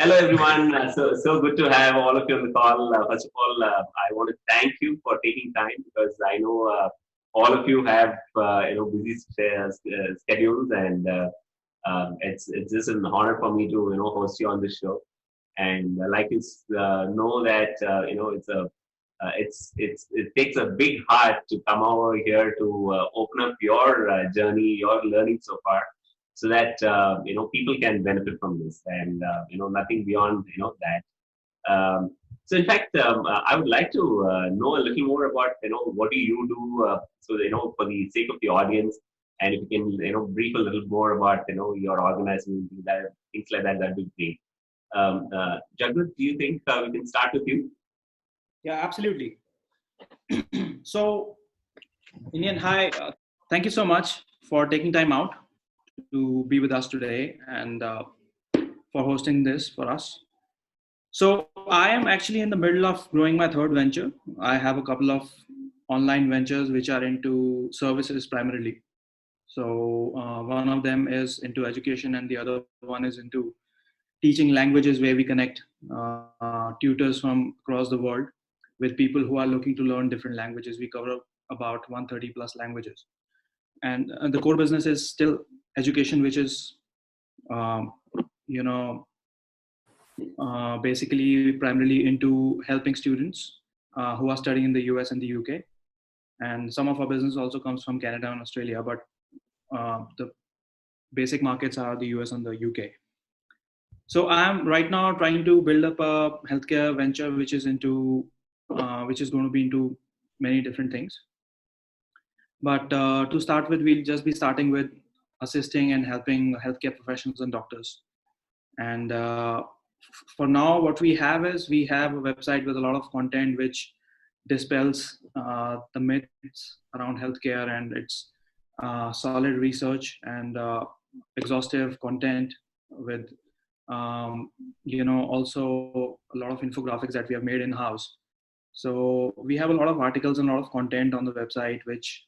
Hello, everyone. So good to have all of you on the call. First of all, I want to thank you for taking time because I know all of you have busy schedules, and it's just an honor for me to host you on this show. And like you know that it takes a big heart to come over here to open up your journey, your learning so far, so that people can benefit from this, and nothing beyond that. So in fact, I would like to know a little more about what do you do, so for the sake of the audience, and if you can brief a little more about your organization, things like that, that'd be great. Jagrup, do you think we can start with you? Yeah, absolutely. So, Indian, hi. Thank you so much for taking time out to be with us today and for hosting this for us. So, I am actually in the middle of growing my third venture. I have a couple of online ventures which are into services primarily. So, one of them is into education, and the other one is into teaching languages where we connect tutors from across the world with people who are looking to learn different languages. We cover about 130 plus languages. And the core business is still education, which is, um, you know, basically primarily into helping students who are studying in the US and the UK. And some of our business also comes from Canada and Australia, but the basic markets are the US and the UK. So I'm right now trying to build up a healthcare venture, which is going to be into many different things. But to start with, we'll just be starting with assisting and helping healthcare professionals and doctors. And for now, what we have is we have a website with a lot of content which dispels the myths around healthcare, and it's solid research and exhaustive content with also a lot of infographics that we have made in house. So we have a lot of articles and a lot of content on the website which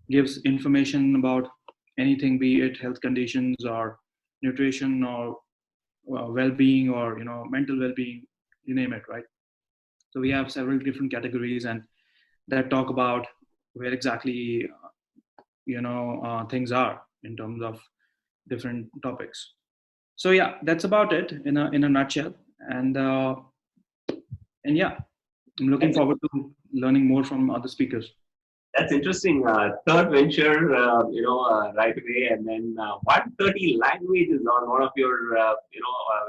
gives information about anything, be it health conditions or nutrition or well-being or mental well-being, you name it, right? So we have several different categories and that talk about where exactly things are in terms of different topics. So yeah, that's about it in a nutshell. And yeah, I'm looking That's forward to learning more from other speakers. That's interesting. Third venture, right away, and then 130 languages on one of your,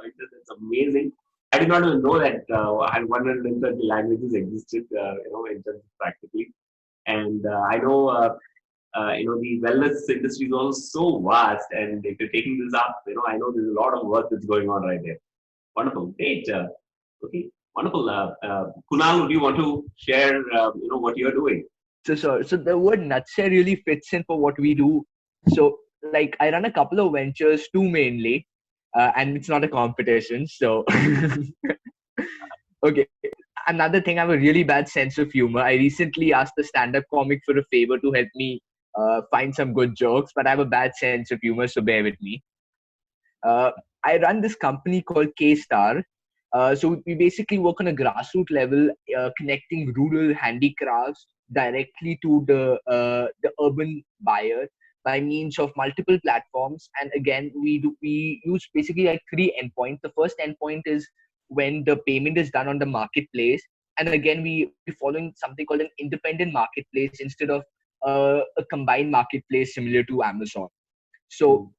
ventures. It's amazing. I did not even know that 130 languages existed, in terms of practically. And I know, the wellness industry is also so vast. And if you're taking this up, I know there's a lot of work that's going on right there. Wonderful. Great. Okay. Wonderful. Kunal, do you want to share, what you're doing? So the word nutshell really fits in for what we do. So like I run a couple of ventures, two mainly, and it's not a competition. So okay. Another thing, I have a really bad sense of humor. I recently asked the stand-up comic for a favor to help me find some good jokes, but I have a bad sense of humor, so bear with me. Uh, I run this company called K-Star. So we basically work on a grassroots level, connecting rural handicrafts directly to the urban buyer by means of multiple platforms. And again, we use basically like three endpoints. The first endpoint is when the payment is done on the marketplace, and again we following something called an independent marketplace instead of a combined marketplace similar to Amazon. So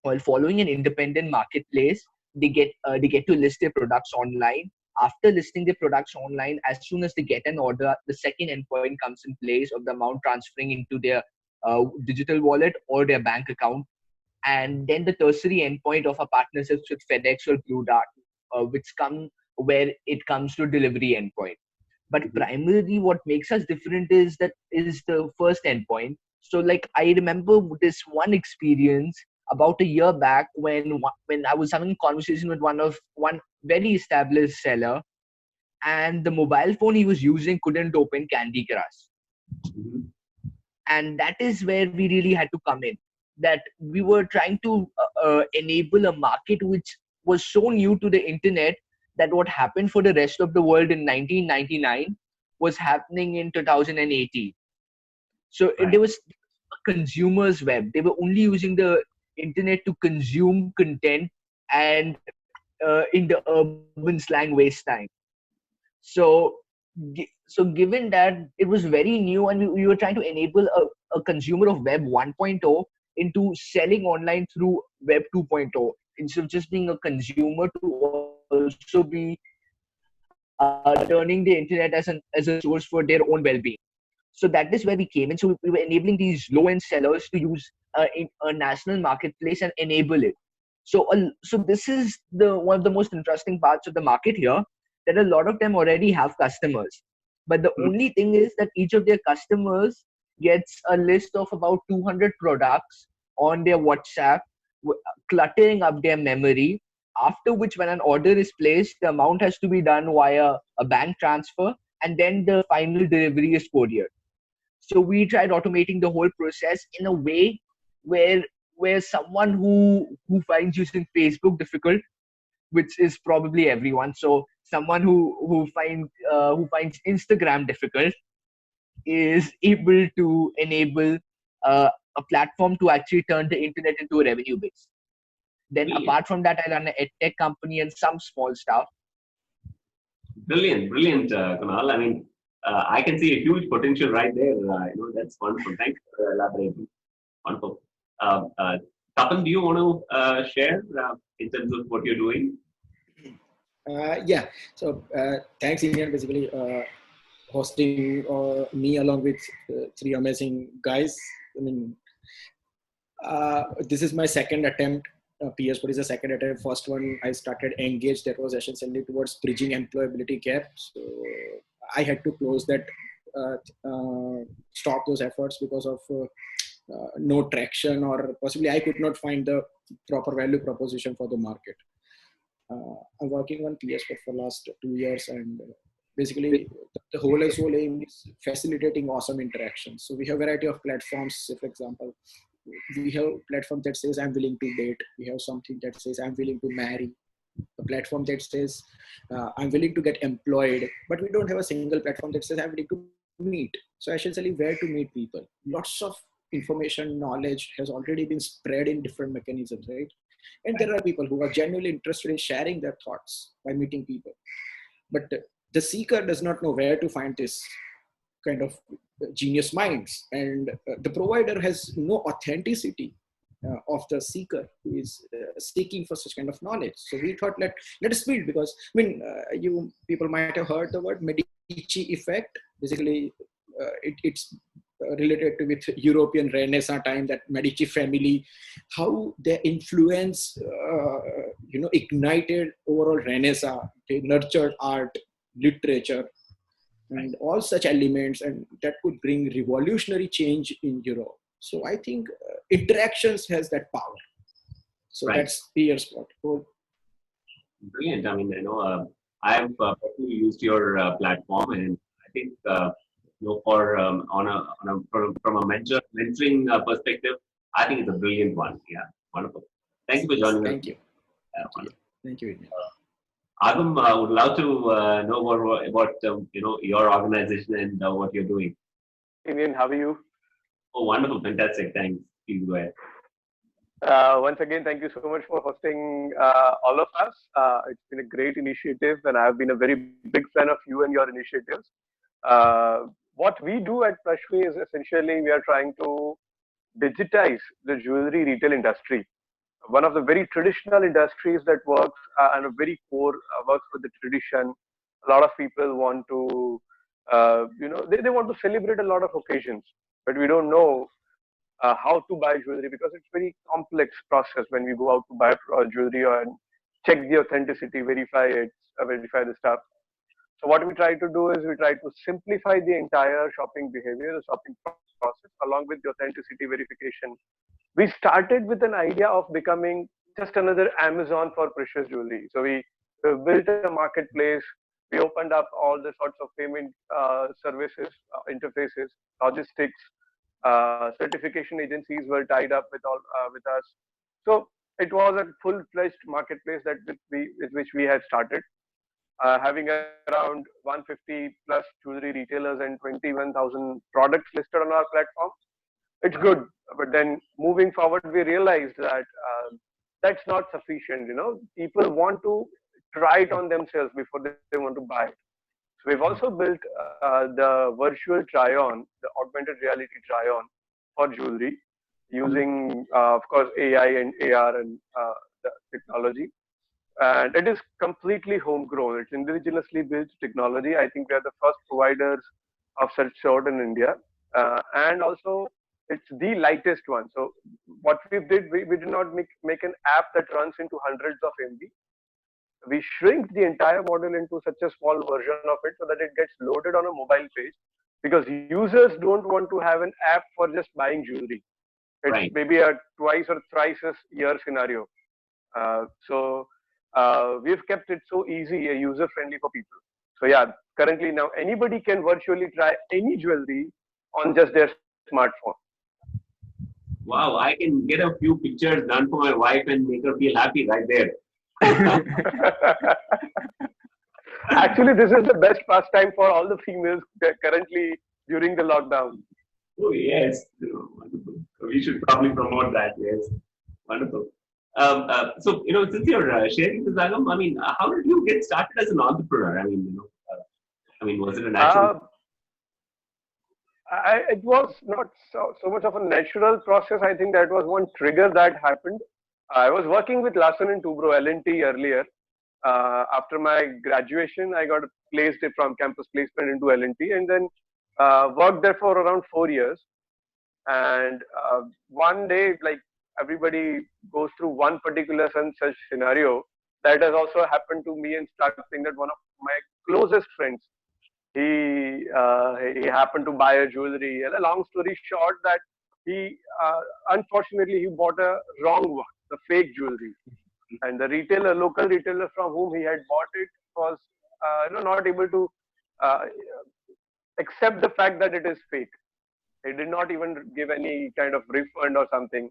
while following an independent marketplace, they get to list their products online. After listing their products online, as soon as they get an order, the second endpoint comes in place of the amount transferring into their digital wallet or their bank account. And then the tertiary endpoint of our partnerships with FedEx or Blue Dart, which come where it comes to delivery endpoint. But primarily what makes us different is the first endpoint. So like I remember this one experience about a year back when I was having a conversation with one very established seller, and the mobile phone he was using couldn't open Candy Crush. Mhm. And that is where we really had to come in, that we were trying to enable a market which was so new to the internet that what happened for the rest of the world in 1999 was happening in 2018. So Right. there was a consumer's web. They were only using the internet to consume content and in the urban slang waste time. So, so given that it was very new and we were trying to enable a consumer of Web 1.0 into selling online through Web 2.0 instead of just being a consumer to also be turning the internet as a source for their own well-being. So that is where we came in. So we were enabling these low-end sellers to use a national marketplace and enable it. So this is the one of the most interesting parts of the market here, that a lot of them already have customers. But the Hmm. only thing is that each of their customers gets a list of about 200 products on their WhatsApp, cluttering up their memory. After which, when an order is placed, the amount has to be done via a bank transfer, and then the final delivery is couriered. So we tried automating the whole process in a way where someone who finds using Facebook difficult, which is probably everyone. So someone who finds Instagram difficult is able to enable a platform to actually turn the internet into a revenue base. Then Brilliant. apart from that, I run a tech company and some small stuff. Brilliant, brilliant, Kunal. I mean, I can see a huge potential right there. That's wonderful. Thanks for elaborating. Wonderful. Tapan, do you want to share in terms of what you're doing? Yeah. So thanks, Indian, basically hosting me along with three amazing guys. I mean, this is my second attempt. PS Code is the second attempt. First one I started Engage, that was essentially towards bridging employability gap. So I had to close that, stop those efforts because of no traction, or possibly I could not find the proper value proposition for the market. I'm working on PS Code for last 2 years, and basically the whole aim is facilitating awesome interactions. So we have a variety of platforms. Say, for example, we have a platform that says I'm willing to date. We have something that says I'm willing to marry. A platform that says I'm willing to get employed. But we don't have a single platform that says I'm willing to meet. So essentially, where to meet people. Lots of information, knowledge has already been spread in different mechanisms, right? And there are people who are genuinely interested in sharing their thoughts by meeting people. But the seeker does not know where to find this kind of genius minds, and the provider has no authenticity of the seeker who is seeking for such kind of knowledge. So we thought, let us build, because I mean, you people might have heard the word Medici effect. Basically, it's related to with European Renaissance time, that Medici family, how their influence, ignited overall Renaissance. They nurtured art, literature, and all such elements, and that could bring revolutionary change in Europe. So I think interactions has that power. So Right. that's Pierre's spot. Brilliant. I mean, I've personally used your platform, and I think for from a mentoring perspective, I think it's a brilliant one. Yeah, wonderful. Thank you for joining us. Thank you. Wonderful. Thank you. Adam, would love to know more about your organization and what you're doing. Indian, how are you? Oh, wonderful, fantastic. Thanks. Please go ahead. Once again, thank you so much for hosting all of us. It's been a great initiative, and I've been a very big fan of you and your initiatives. What we do at Plushway is essentially we are trying to digitize the jewelry retail industry. One of the very traditional industries that works and a very core works with the tradition. A lot of people want to, they want to celebrate a lot of occasions, but we don't know how to buy jewelry, because it's very complex process when we go out to buy jewelry and check the authenticity, verify it, verify the stuff. So what we try to do is we try to simplify the entire shopping behavior, the shopping process, along with the authenticity verification. We started with an idea of becoming just another Amazon for precious jewelry. So we built a marketplace. We opened up all the sorts of payment services, interfaces, logistics, certification agencies were tied up with with us. So it was a full-fledged marketplace that with which we had started, having around 150 plus jewelry retailers and 21,000 products listed on our platform. It's good, but then moving forward, we realized that that's not sufficient. People want to try it on themselves before they want to buy it. So we've also built the virtual try-on, the augmented reality try-on for jewelry using, of course, AI and AR and the technology. And it is completely homegrown. It's indigenously built technology. I think we are the first providers of such sort in India. And also, it's the lightest one. So what we did not make an app that runs into hundreds of MB. We shrink the entire model into such a small version of it so that it gets loaded on a mobile page, because users don't want to have an app for just buying jewelry. It's Right. maybe a twice or thrice a year scenario. So we've kept it so easy, user friendly for people. So yeah, currently now anybody can virtually try any jewelry on just their smartphone. Wow, I can get a few pictures done for my wife and make her feel happy right there. Actually, this is the best pastime for all the females currently during the lockdown. Oh, yes. Wonderful. We should probably promote that. Yes. Wonderful. So, since you're sharing this, Agam, I mean, how did you get started as an entrepreneur? I mean, was it a natural? It was not so much of a natural process. I think that was one trigger that happened. I was working with Larsen and Toubro L&T earlier. After my graduation, I got placed from campus placement into L&T, and then worked there for around 4 years. And one day, like everybody goes through one particular such scenario, that has also happened to me, and started saying that one of my closest friends, he happened to buy a jewelry. And a long story short, that he unfortunately he bought a wrong one, the fake jewelry, and the local retailer from whom he had bought it was not able to uh, accept the fact that it is fake. He did not even give any kind of refund or something.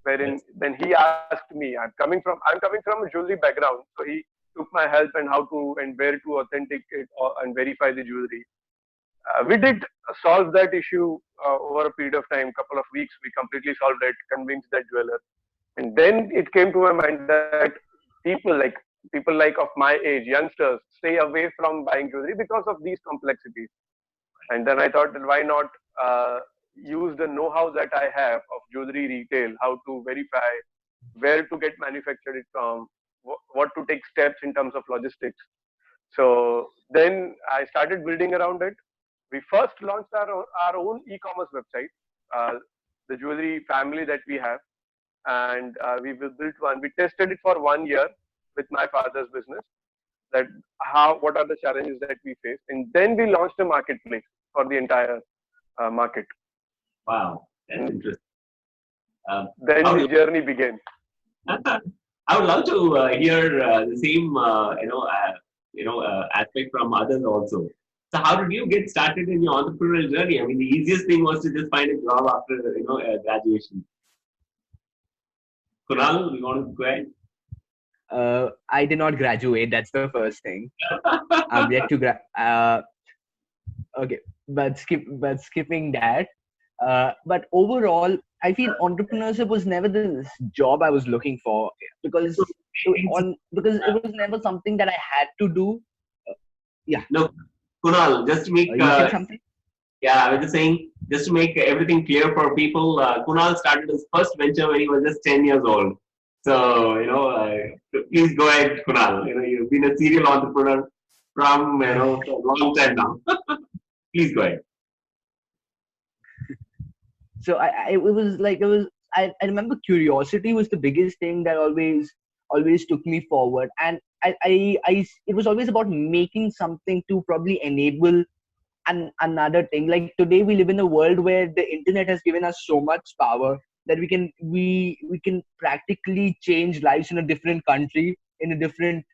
Wherein Yes. then he asked me, I'm coming from a jewelry background, so he took my help and how to and where to authenticate and verify the jewelry. We did solve that issue over a period of time, couple of weeks. We completely solved it, convinced that jeweler, and then it came to my mind that people like of my age, youngsters, stay away from buying jewelry because of these complexities. And then I thought that why not use the know-how that I have of jewelry retail, how to verify, where to get manufactured it from, what to take steps in terms of logistics. So then I started building around it. We first launched our own e-commerce website, uh, the jewelry family that we have, and we built one. We tested it for 1 year with my father's business. That what are the challenges that we face, and then we launched a marketplace for the entire market. Wow, that's And interesting. then How the do journey began. I would love to hear the same, aspect from others also. So, how did you get started in your entrepreneurial journey? I mean, the easiest thing was to just find a job after, graduation. Kunal, you want to go ahead? I did not graduate. That's the first thing. I'm yet to okay, but skipping that. But overall, I feel entrepreneurship was never this job I was looking for, because So, because it was never something that I had to do. Yeah, no, Kunal, just to make you said something. yeah, I was just saying, just to make everything clear for people, Kunal started his first venture when he was just 10 years old. So, please go ahead, Kunal. You've been a serial entrepreneur from, for a long time now. Please go ahead. So I remember curiosity was the biggest thing that always took me forward, and it was always about making something to probably enable another thing. Like today we live in a world where the internet has given us so much power that we can practically change lives in a different country, in a different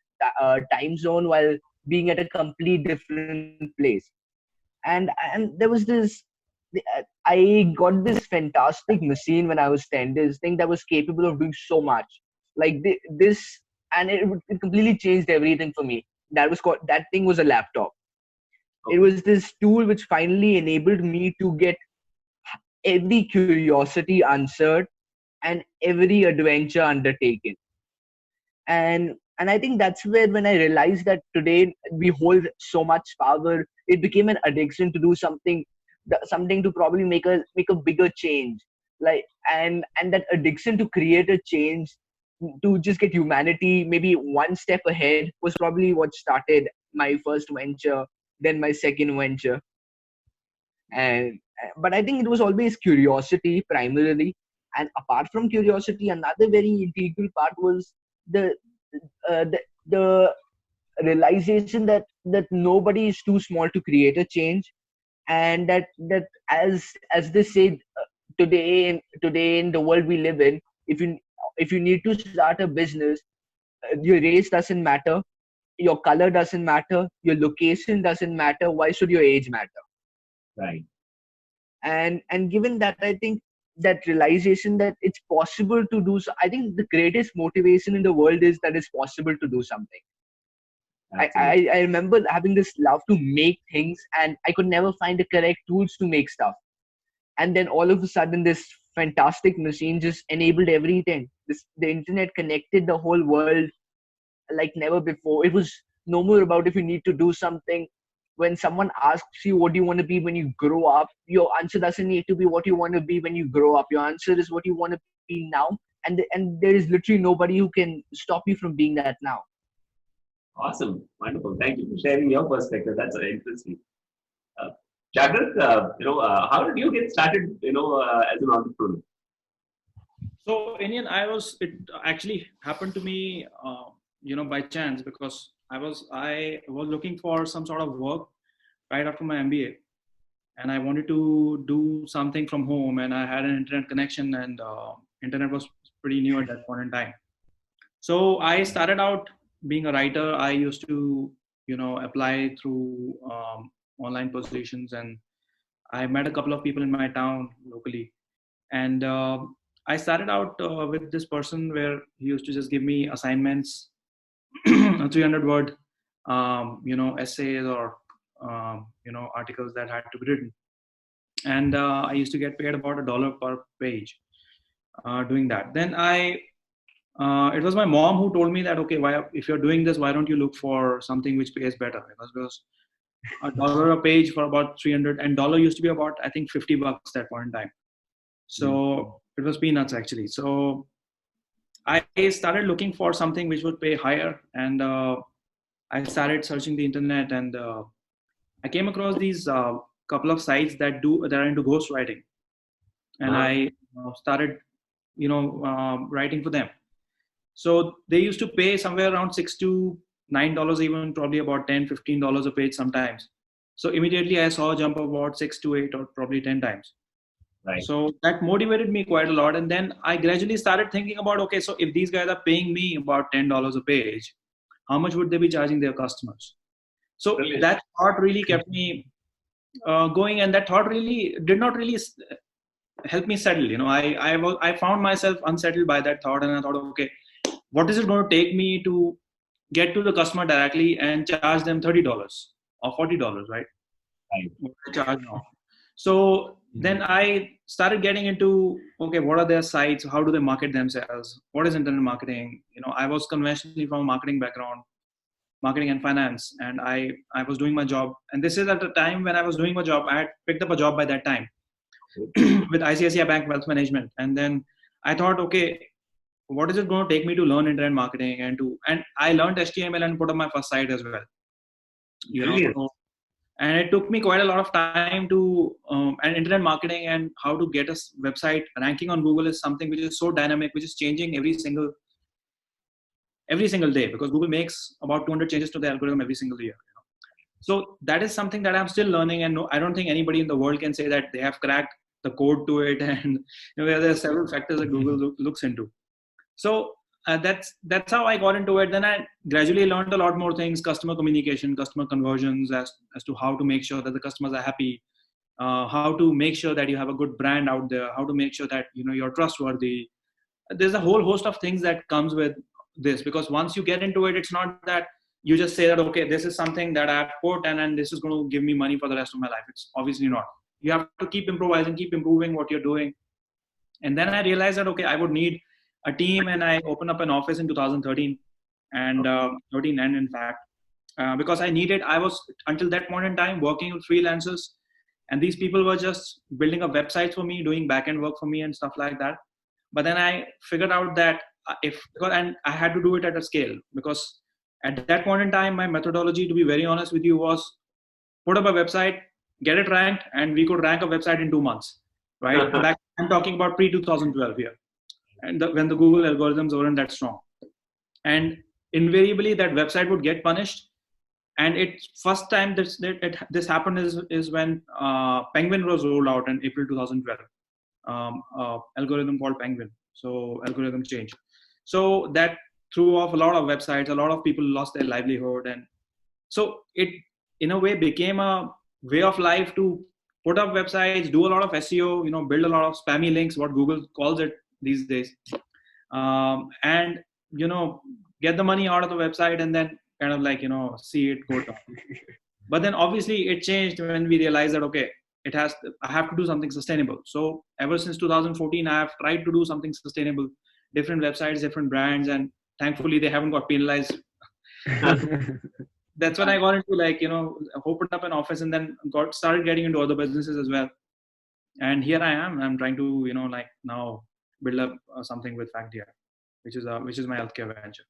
time zone, while being at a complete different place. And there was this, I got this fantastic machine when I was 10, this thing that was capable of doing so much. like this, and it completely changed everything for me. That thing was a laptop. It was this tool which finally enabled me to get every curiosity answered and every adventure undertaken. And I think that's where, when I realized that today we hold so much power, it became an addiction to do something to probably make a bigger change. Like, and that addiction to create a change, to just get humanity maybe one step ahead, was probably what started my first venture, then my second venture. And but I think it was always curiosity primarily. And apart from curiosity, another very integral part was the the realization that nobody is too small to create a change. And that as they say, today in the world we live in, if you need to start a business, your race doesn't matter, your color doesn't matter, your location doesn't matter. Why should your age matter? Right. And given that, I think that realization that it's possible to do so, I think the greatest motivation in the world is that it's possible to do something. I remember having this love to make things, and I could never find the correct tools to make stuff. And then all of a sudden, this fantastic machine just enabled everything. The internet connected the whole world like never before. It was no more about if you need to do something. When someone asks you what do you want to be when you grow up, your answer doesn't need to be what you want to be when you grow up. Your answer is what you want to be now, and there is literally nobody who can stop you from being that now. Awesome. Wonderful. Thank you for sharing your perspective. That's interesting. Uh, Jagrat, how did you get started, as an entrepreneur? So, Indian, it actually happened to me, by chance, because I was looking for some sort of work right after my MBA, and I wanted to do something from home, and I had an internet connection, and internet was pretty new at that point in time. So I started out being a writer. I used to, apply through online positions, and I met a couple of people in my town locally, and I started out with this person where he used to just give me assignments, 300 word, essays or, articles that had to be written. And I used to get paid about $1 per page doing that. Then it was my mom who told me that, okay, if you're doing this, why don't you look for something which pays better? Because $1 a page for about 300, and dollar used to be about, I think, $50 that point in time. So it was peanuts actually. So I started looking for something which would pay higher, and I started searching the internet, and I came across these couple of sites that are into ghostwriting, and I started, writing for them. So they used to pay somewhere around $6 to $9, even probably about $10, $15 a page sometimes. So immediately I saw a jump of about 6 to 8 or probably 10 times. Right. So that motivated me quite a lot. And then I gradually started thinking about, okay, so if these guys are paying me about $10 a page, how much would they be charging their customers? So Brilliant. That thought really kept me going, and that thought really did not really help me settle. I found myself unsettled by that thought, and I thought, okay, what is it going to take me to get to the customer directly and charge them $30 or $40, right? Right. What I charge now. So then I started getting into, okay, what are their sites? How do they market themselves? What is internet marketing? I was conventionally from a marketing background, marketing and finance, and I was doing my job. And this is at the time when I was doing my job. I had picked up a job by that time with ICICI Bank Wealth Management. And then I thought, okay, what is it going to take me to learn internet marketing and I learned HTML and put up my first site as well. And it took me quite a lot of time to and internet marketing and how to get a website ranking on Google is something which is so dynamic, which is changing every single day, because Google makes about 200 changes to the algorithm every single year. So that is something that I'm still learning, and I don't think anybody in the world can say that they have cracked the code to it. And there are several factors that Google looks into. So that's how I got into it. Then I gradually learned a lot more things: customer communication, customer conversions, as to how to make sure that the customers are happy, how to make sure that you have a good brand out there, how to make sure that you're trustworthy, there's a whole host of things that comes with this, because once you get into it, it's not that you just say that, okay, this is something that I've put and then this is going to give me money for the rest of my life. It's obviously not. You have to keep improvising, keep improving what you're doing. And then I realized that, okay, I would need a team, and I opened up an office in 2013 and 13 and in fact, because I was until that point in time working with freelancers, and these people were just building up websites for me, doing backend work for me and stuff like that. But then I figured out that and I had to do it at a scale, because at that point in time, my methodology, to be very honest with you, was put up a website, get it ranked, and we could rank a website in 2 months, right? I'm talking about pre-2012 here, and when the Google algorithms weren't that strong. And invariably, that website would get punished. And it first time this happened is when Penguin was rolled out in April 2012. Algorithm called Penguin. So algorithm change. So that threw off a lot of websites. A lot of people lost their livelihood, and so it in a way became a way of life to put up websites, do a lot of SEO, build a lot of spammy links, what Google calls it these days, and get the money out of the website, and then kind of like see it go down. But then obviously it changed when we realized that, okay, I have to do something sustainable. So ever since 2014, I have tried to do something sustainable, different websites, different brands, and thankfully they haven't got penalized. That's when I got into opened up an office, and then started getting into other businesses as well. And here I am. I'm trying to now build up something with FactDR, which is my healthcare venture.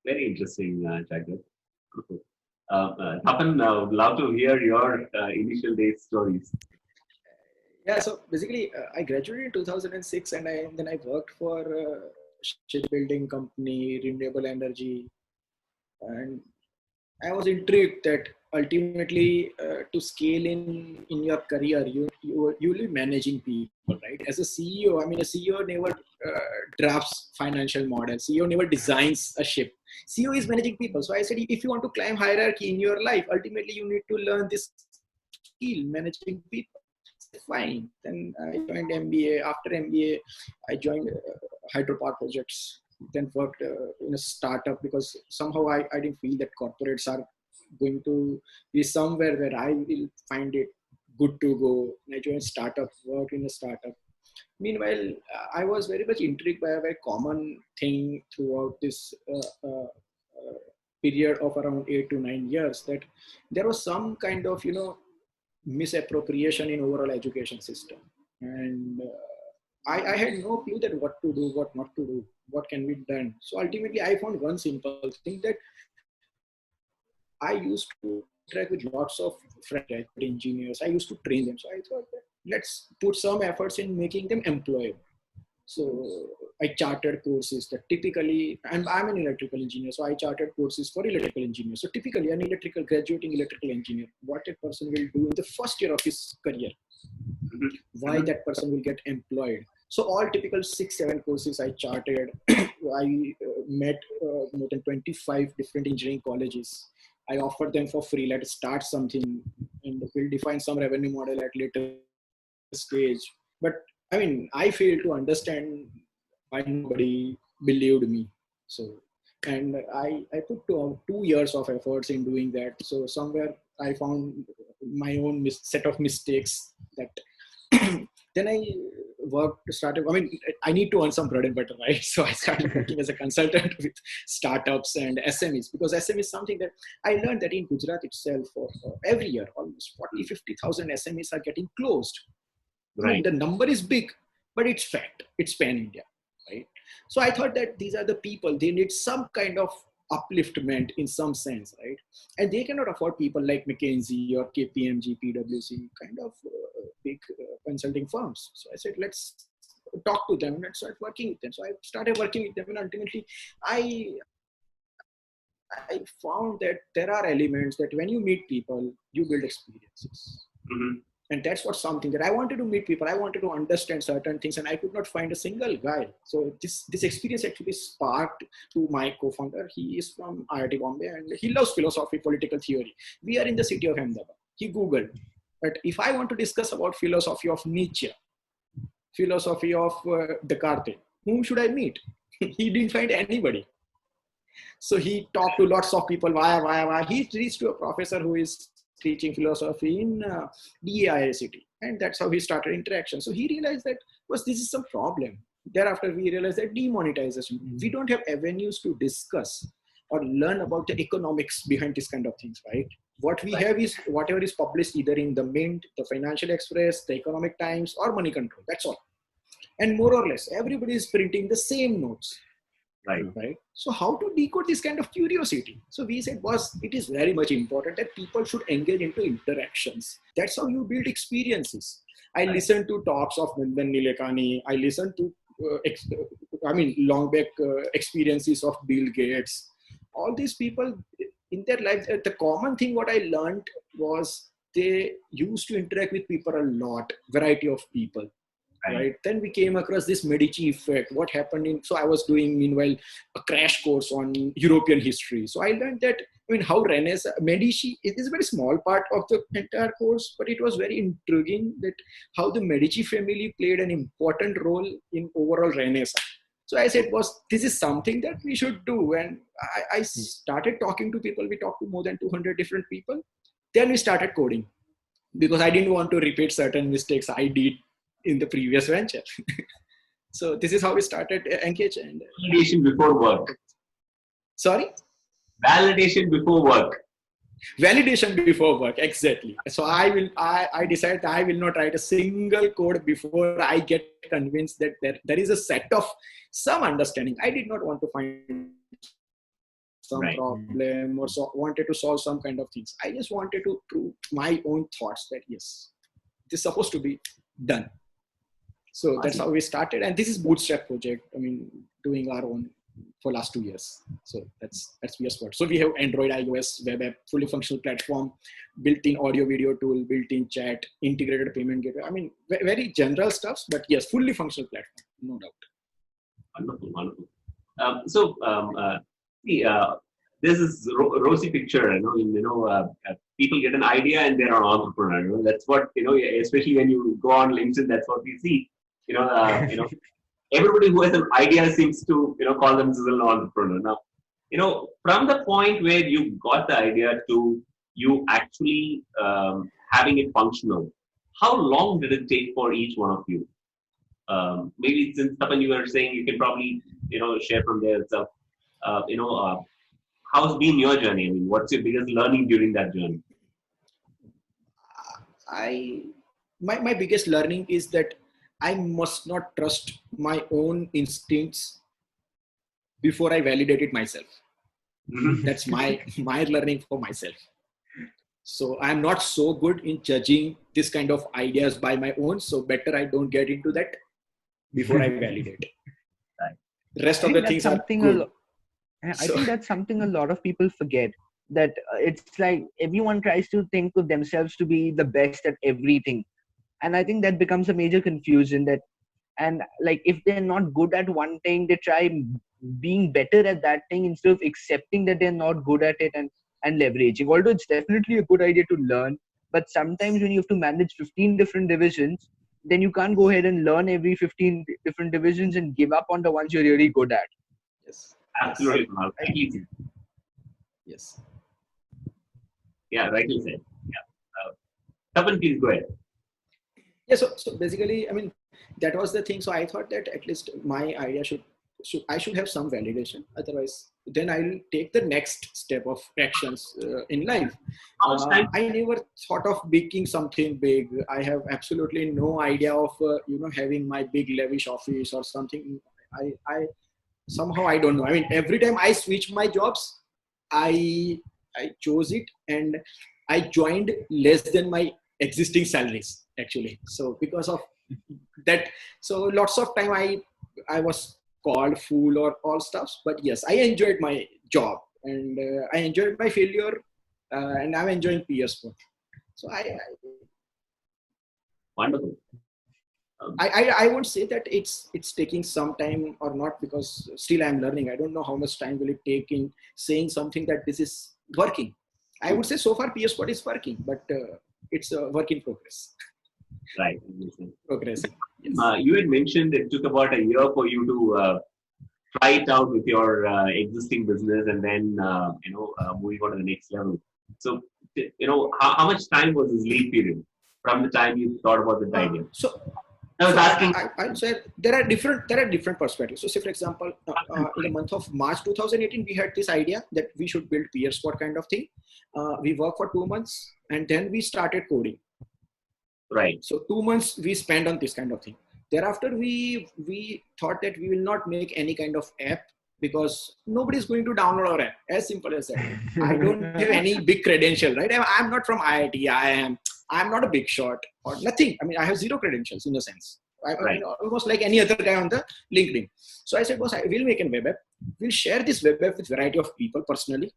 Very interesting, Jagat. Tapan, would love to hear your initial days stories. Yeah, so basically, I graduated in 2006, and then I worked for a shipbuilding company, renewable energy, and I was intrigued that ultimately, to scale in your career, you will be managing people, right? As a CEO, I mean, a CEO never drafts financial models. CEO never designs a ship. CEO is managing people. So I said, if you want to climb hierarchy in your life, ultimately you need to learn this skill, managing people. Fine. Then I joined MBA. After MBA, I joined hydropower projects. Then worked in a startup, because somehow I didn't feel that corporates are going to be somewhere where I will find it good to go. I joined startup, worked in a startup. Meanwhile, I was very much intrigued by a very common thing throughout this period of around 8 to 9 years, that there was some kind of misappropriation in overall education system, and I had no clue that what to do, what not to do, what can be done. So ultimately, I found one simple thing, that I used to interact with lots of graduate engineers. I used to train them. So I thought that let's put some efforts in making them employable. So I chartered courses that typically, and I'm an electrical engineer, so I chartered courses for electrical engineers. So typically, an graduating electrical engineer, what a person will do in the first year of his career, why that person will get employed. So all typical 6-7 courses I chartered. I met more than 25 different engineering colleges. I offered them for free. Let's start something, and we'll define some revenue model at later stage. But I mean, I failed to understand why nobody believed me. So, and I put 2 years of efforts in doing that. So somewhere I found my own set of mistakes that then I started. I mean, I need to earn some bread and butter, right? So I started working as a consultant with startups and SMEs, because SME is something that I learned that in Gujarat itself, every year, almost 40,000-50,000 SMEs are getting closed. Right. I mean, the number is big, but it's fact. It's pan India, right? So I thought that these are the people, they need some kind of upliftment in some sense, right? And they cannot afford people like McKinsey or KPMG, PwC, kind of big consulting firms. So I said, let's talk to them, let's start working with them. So I started working with them, and ultimately I found that there are elements that when you meet people, you build experiences. Mm-hmm. And that's what something that I wanted to meet people. I wanted to understand certain things, and I could not find a single guy. So this experience actually sparked to my co-founder. He is from IIT Bombay, and he loves philosophy, political theory. We are in the city of Ahmedabad. He Googled, but if I want to discuss about philosophy of Nietzsche, philosophy of Descartes, whom should I meet? He didn't find anybody. So he talked to lots of people. Why? He reached to a professor who is teaching philosophy in DAI city, and that's how he started interaction. So he realized that this is some problem. Thereafter, we realized that demonetization. We don't have avenues to discuss or learn about the economics behind this kind of things, right? What we have is whatever is published either in the Mint, the Financial Express, the Economic Times, or Money Control. That's all. And more or less, everybody is printing the same notes. Right. So how to decode this kind of curiosity? So we said, it is very much important that people should engage into interactions. That's how you build experiences. I listened to talks of Nandan Nilekani. I listened to, long back experiences of Bill Gates. All these people in their life, the common thing what I learned was they used to interact with people a lot, variety of people. Right. Then we came across this Medici effect. What happened so I was doing meanwhile a crash course on European history. So I learned that, how Renaissance, Medici, it is a very small part of the entire course, but it was very intriguing that how the Medici family played an important role in overall Renaissance. So I said, this is something that we should do. And I started talking to people. We talked to more than 200 different people. Then we started coding because I didn't want to repeat certain mistakes I did in the previous venture. So this is how we started Engage. And validation before work. Sorry? Validation before work. Validation before work, exactly. So I decided I will not write a single code before I get convinced that there is a set of some understanding. I did not want to find some problem or wanted to solve some kind of things. I just wanted to prove my own thoughts that yes, this is supposed to be done. So that's how we started, and this is bootstrap project. Doing our own for last 2 years. So that's VS. So we have Android, iOS, web app, fully functional platform, built-in audio video tool, built-in chat, integrated payment gateway. Very general stuff, but yes, fully functional platform, no doubt. Wonderful. This is rosy picture. People get an idea and they're an entrepreneur. That's what especially when you go on LinkedIn. That's what we see. Everybody who has an idea seems to call themselves an entrepreneur. Now, from the point where you got the idea to you actually having it functional, how long did it take for each one of you? Maybe since Tapan, you were saying you can probably share from there itself. How's been your journey? What's your biggest learning during that journey? My biggest learning is that I must not trust my own instincts before I validate it myself. That's my learning for myself. So I'm not so good in judging this kind of ideas by my own. So better I don't get into that before I validate. Rest of the things are good. I think that's something a lot of people forget, that it's like everyone tries to think of themselves to be the best at everything. And I think that becomes a major confusion, and like if they're not good at one thing, they try being better at that thing instead of accepting that they're not good at it and leveraging. Although it's definitely a good idea to learn, but sometimes when you have to manage 15 different divisions, then you can't go ahead and learn every 15 different divisions and give up on the ones you're really good at. Yes. Absolutely. Yes. Yeah, rightly said. Yeah. Tapan, please go ahead. Yeah, so basically, that was the thing. So I thought that at least my idea I should have some validation. Otherwise, then I'll take the next step of actions in life. I never thought of making something big. I have absolutely no idea of having my big lavish office or something. I somehow I don't know. Every time I switch my jobs, I chose it and I joined less than my existing salaries actually. So because of that, so lots of time I was called fool or all stuff, but yes, I enjoyed my job and I enjoyed my failure and I'm enjoying PS4. So Wonderful. I won't say that it's taking some time or not, because still I'm learning. I don't know how much time will it take in saying something that this is working. I would say so far PS4 is working, but it's a work in progress. Right. Understand. progressing. Yes. You had mentioned it took about a year for you to try it out with your existing business and then moving on to the next level. So how much time was this lead period from the time you thought about the idea? So I was asking. I said there are different perspectives. So say for example, in the month of March 2018, we had this idea that we should build peer squad kind of thing. We worked for 2 months and then we started coding. Right. So 2 months we spent on this kind of thing. Thereafter, we thought that we will not make any kind of app because nobody is going to download our app. As simple as that. I don't have any big credential, right? I'm not from IIT. I'm not a big shot or nothing. I mean, I have zero credentials in a sense. I'm almost like any other guy on the LinkedIn. So I said, boss, I will make a web app. We'll share this web app with variety of people personally,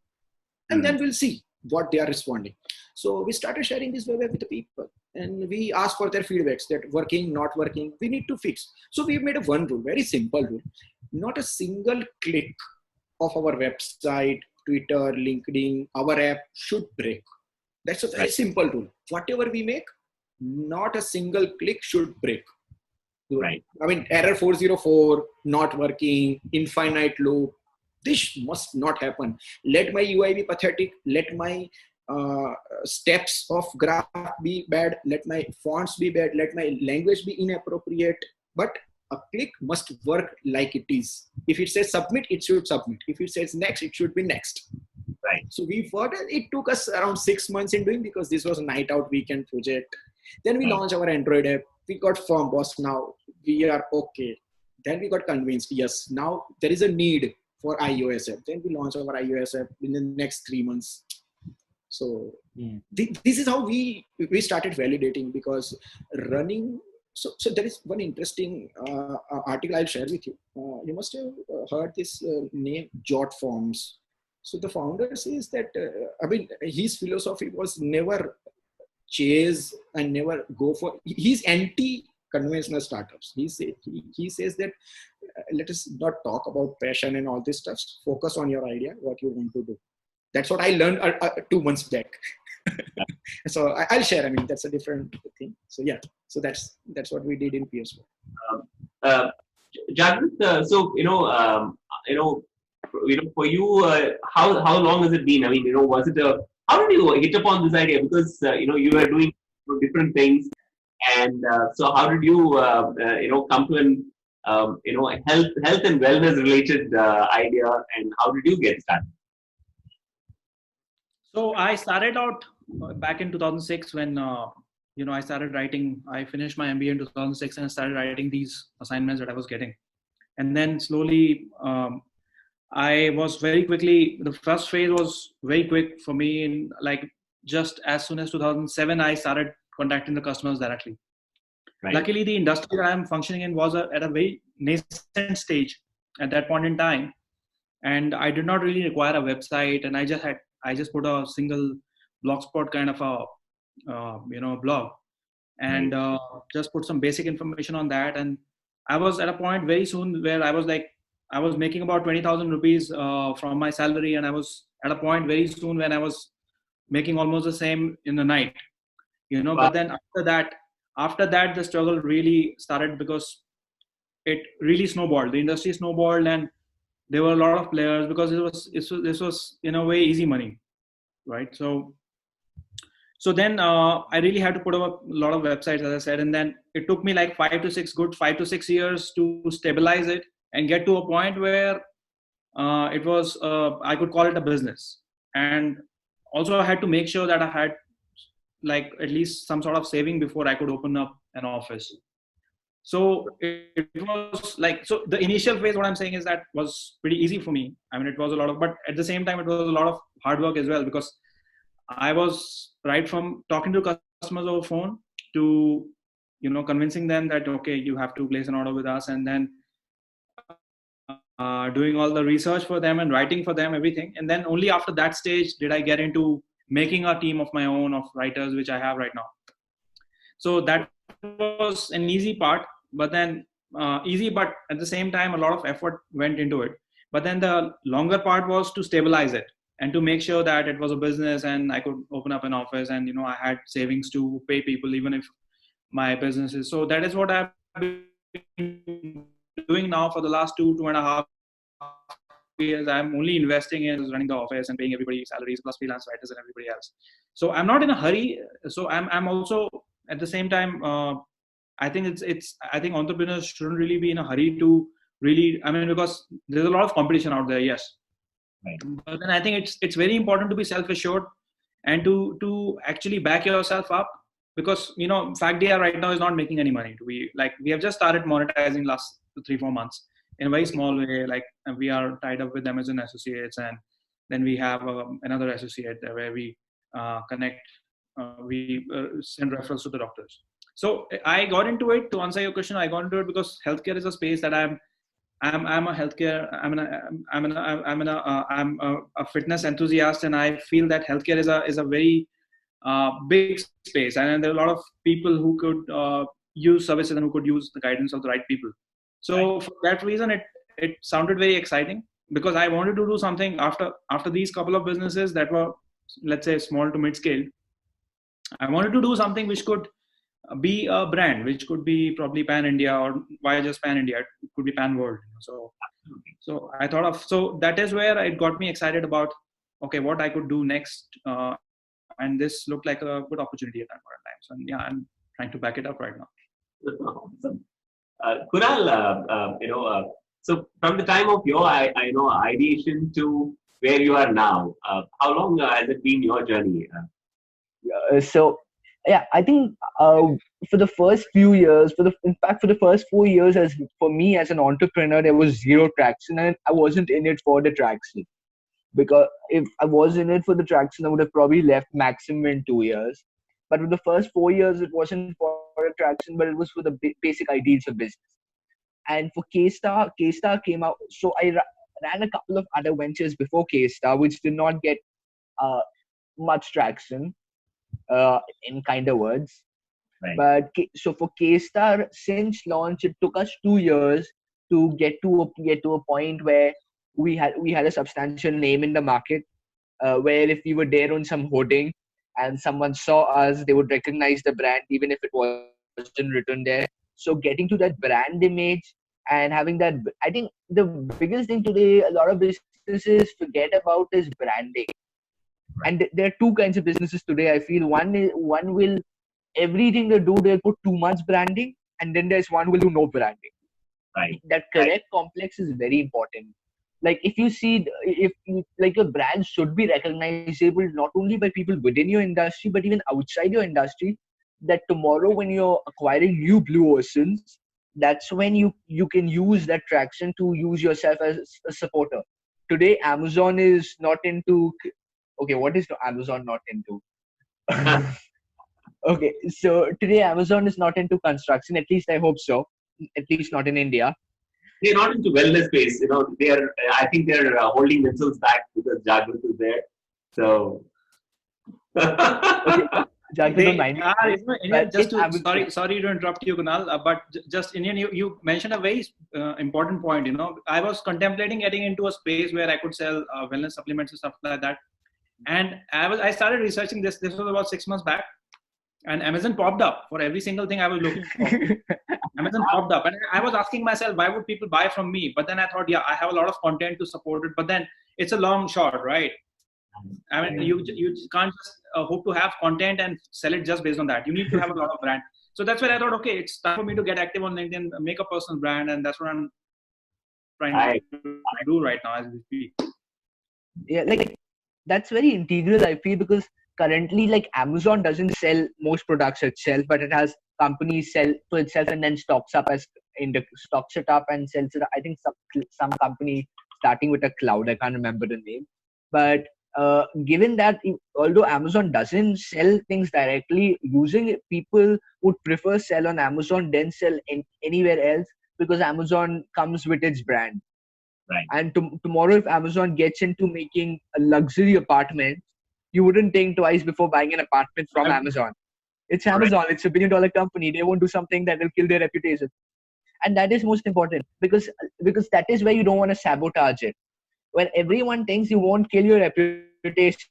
and then we'll see what they are responding. So we started sharing this web app with the people, and we asked for their feedbacks that working, not working, we need to fix. So we made a one rule, very simple rule. Not a single click of our website, Twitter, LinkedIn, our app should break. That's a very simple rule. Whatever we make, not a single click should break. Right. I mean, error 404, not working, infinite loop. This must not happen. Let my UI be pathetic. Let my steps of graph be bad. Let my fonts be bad. Let my language be inappropriate. But a click must work like it is. If it says submit, it should submit. If it says next, it should be next. Right. So we thought it took us around 6 months in doing because this was a night out weekend project. Then we launched our Android app. We got firm, boss. Now we are okay. Then we got convinced. Yes, now there is a need for iOS app. Then we launched our iOS app in the next 3 months. So this is how we started validating because running. So there is one interesting article I'll share with you. You must have heard this name, Jot Forms. So the founder says that, his philosophy was never chase and never go for, he's anti-conventional startups. He says that let us not talk about passion and all this stuff. Focus on your idea, what you want to do. That's what I learned 2 months back. So I'll share. I mean, that's a different thing. So yeah, so that's what we did in PS4. Jagrat, for you, how long has it been? I mean, was it how did you hit upon this idea? Because you were doing different things, and so how did you come to an health and wellness related idea, and how did you get started? So I started out back in 2006 when I started writing. I finished my MBA in 2006 and I started writing these assignments that I was getting, and then slowly. I was very quickly, the first phase was very quick for me. In like just as soon as 2007, I started contacting the customers directly. Right. Luckily, the industry that I'm functioning in was at a very nascent stage at that point in time. And I did not really require a website. And I just put a single blogspot kind of a, blog and just put some basic information on that. And I was at a point very soon where I was making about 20,000 rupees from my salary, and I was at a point very soon when I was making almost the same in the night, Wow. But then after that, the struggle really started because it really snowballed. The industry snowballed, and there were a lot of players because this was in a way easy money, right? So then I really had to put up a lot of websites, as I said, and then it took me like 5 to 6 years to stabilize it and get to a point where it was, I could call it a business. And also I had to make sure that I had like at least some sort of saving before I could open up an office. So it was like, so the initial phase, what I'm saying is that was pretty easy for me. I mean, it was but at the same time, it was a lot of hard work as well, because I was right from talking to customers over phone to, convincing them that, okay, you have to place an order with us, and then doing all the research for them and writing for them, everything. And then only after that stage did I get into making a team of my own of writers, which I have right now. So that was an easy part, but then but at the same time, a lot of effort went into it. But then the longer part was to stabilize it and to make sure that it was a business and I could open up an office, and, I had savings to pay people, even if my businesses. So that is what I've been doing now for the last 2.5 years. I'm only investing in running the office and paying everybody salaries plus freelance writers and everybody else. So I'm not in a hurry. So I'm also at the same time. I think I think entrepreneurs shouldn't really be in a hurry to really. I mean, because there's a lot of competition out there. Yes. Right. But then I think it's very important to be self-assured and to actually back yourself up, because Factia right now is not making any money. We have just started monetizing last 3-4 months in a very small way. Like we are tied up with Amazon Associates, and then we have another associate where we connect. We send referrals to the doctors. So I got into it, to answer your question. I got into it because healthcare is a space that I'm a healthcare. I'm a fitness enthusiast, and I feel that healthcare is a very big space, and there are a lot of people who could use services and who could use the guidance of the right people. So for that reason, it sounded very exciting, because I wanted to do something after these couple of businesses that were, let's say, small to mid scale. I wanted to do something which could be a brand, which could be probably pan India, or why just pan India? It could be pan world. So I thought of, so that is where it got me excited about, okay, what I could do next. And this looked like a good opportunity at that point in time. So yeah, I'm trying to back it up right now. Awesome. Kunal, so from the time of your ideation to where you are now, how long has it been your journey? So yeah, I think for the first few years, in fact for the first 4 years, for me as an entrepreneur, there was zero traction, and I wasn't in it for the traction. Because if I was in it for the traction, I would have probably left maximum in 2 years. But for the first 4 years, it wasn't for the traction, but it was for the basic ideals of business. And for K-Star came out. So I ran a couple of other ventures before K-Star, which did not get much traction, in kind of words. Right. But so for K-Star, since launch, it took us 2 years to get to a point where we had a substantial name in the market, where if we were there on some hoarding and someone saw us, they would recognize the brand even if it wasn't written there. So getting to that brand image and having that, I think the biggest thing today a lot of businesses forget about is branding. And there are two kinds of businesses today. I feel one will, everything they do, they'll put too much branding, and then there's one will do no branding. Right. That correct complex is very important. Like if you see, like your brand should be recognizable not only by people within your industry but even outside your industry. That tomorrow when you're acquiring new blue oceans, that's when you can use that traction to use yourself as a supporter. Today, Amazon is not into. Okay, what is Amazon not into? Okay, so today Amazon is not into construction. At least I hope so. At least not in India. They're not into wellness space. I think they're holding themselves back because Jagrut is there. So. Okay, Jagrut, don't mind me. Sorry to interrupt you, Kunal. But just Indian, you mentioned a very important point. I was contemplating getting into a space where I could sell wellness supplements and stuff like that. And I started researching this. This was about 6 months back, and Amazon popped up for every single thing I was looking for. Amazon popped up, and I was asking myself, why would people buy from me? But then I thought, yeah, I have a lot of content to support it. But then it's a long shot, right? I mean, you can't just hope to have content and sell it just based on that. You need to have a lot of brand. So that's where I thought, okay, it's time for me to get active on LinkedIn, make a personal brand, and that's what I'm trying to do right now as we speak. Yeah, like that's very integral, I feel, because currently, like Amazon doesn't sell most products itself, but it has companies sell to itself and then stocks it up and sells it. I think some company starting with a cloud, I can't remember the name. But given that, although Amazon doesn't sell things directly, using it, people would prefer sell on Amazon than sell anywhere else, because Amazon comes with its brand. Right. And tomorrow, if Amazon gets into making a luxury apartment, you wouldn't think twice before buying an apartment from Amazon. It's Amazon. Right. It's $1 billion company. They won't do something that will kill their reputation. And that is most important, because that is where you don't want to sabotage it. When everyone thinks you won't kill your reputation,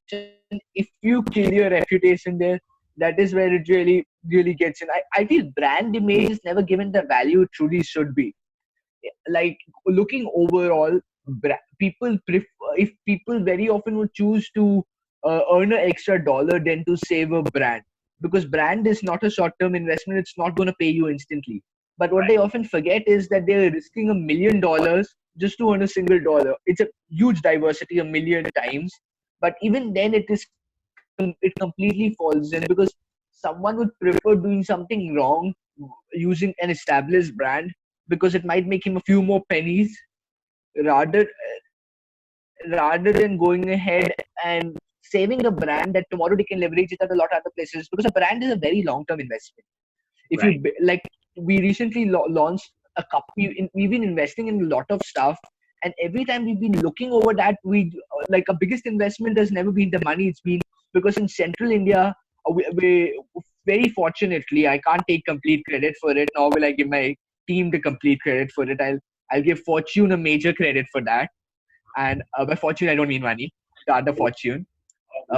if you kill your reputation there, that is where it really gets in. I feel brand image is never given the value it truly should be. Like looking overall, people prefer, if people very often would choose to earn an extra dollar than to save a brand, because brand is not a short-term investment. It's not going to pay you instantly. But what they Right. often forget is that they're risking $1 million just to earn a single dollar. It's a huge diversity, a million times. But even then, it completely falls in, because someone would prefer doing something wrong using an established brand, because it might make him a few more pennies, rather rather than going ahead and saving a brand that tomorrow they can leverage it at a lot of other places, because a brand is a very long term investment. If you Right. like, we recently launched a couple, we've been investing in a lot of stuff, and every time we've been looking over that, we like, our biggest investment has never been the money. It's been because in central India, we very fortunately, I can't take complete credit for it, nor will I give my team the complete credit for it. I'll give Fortune a major credit for that. And by fortune, I don't mean money, the other fortune.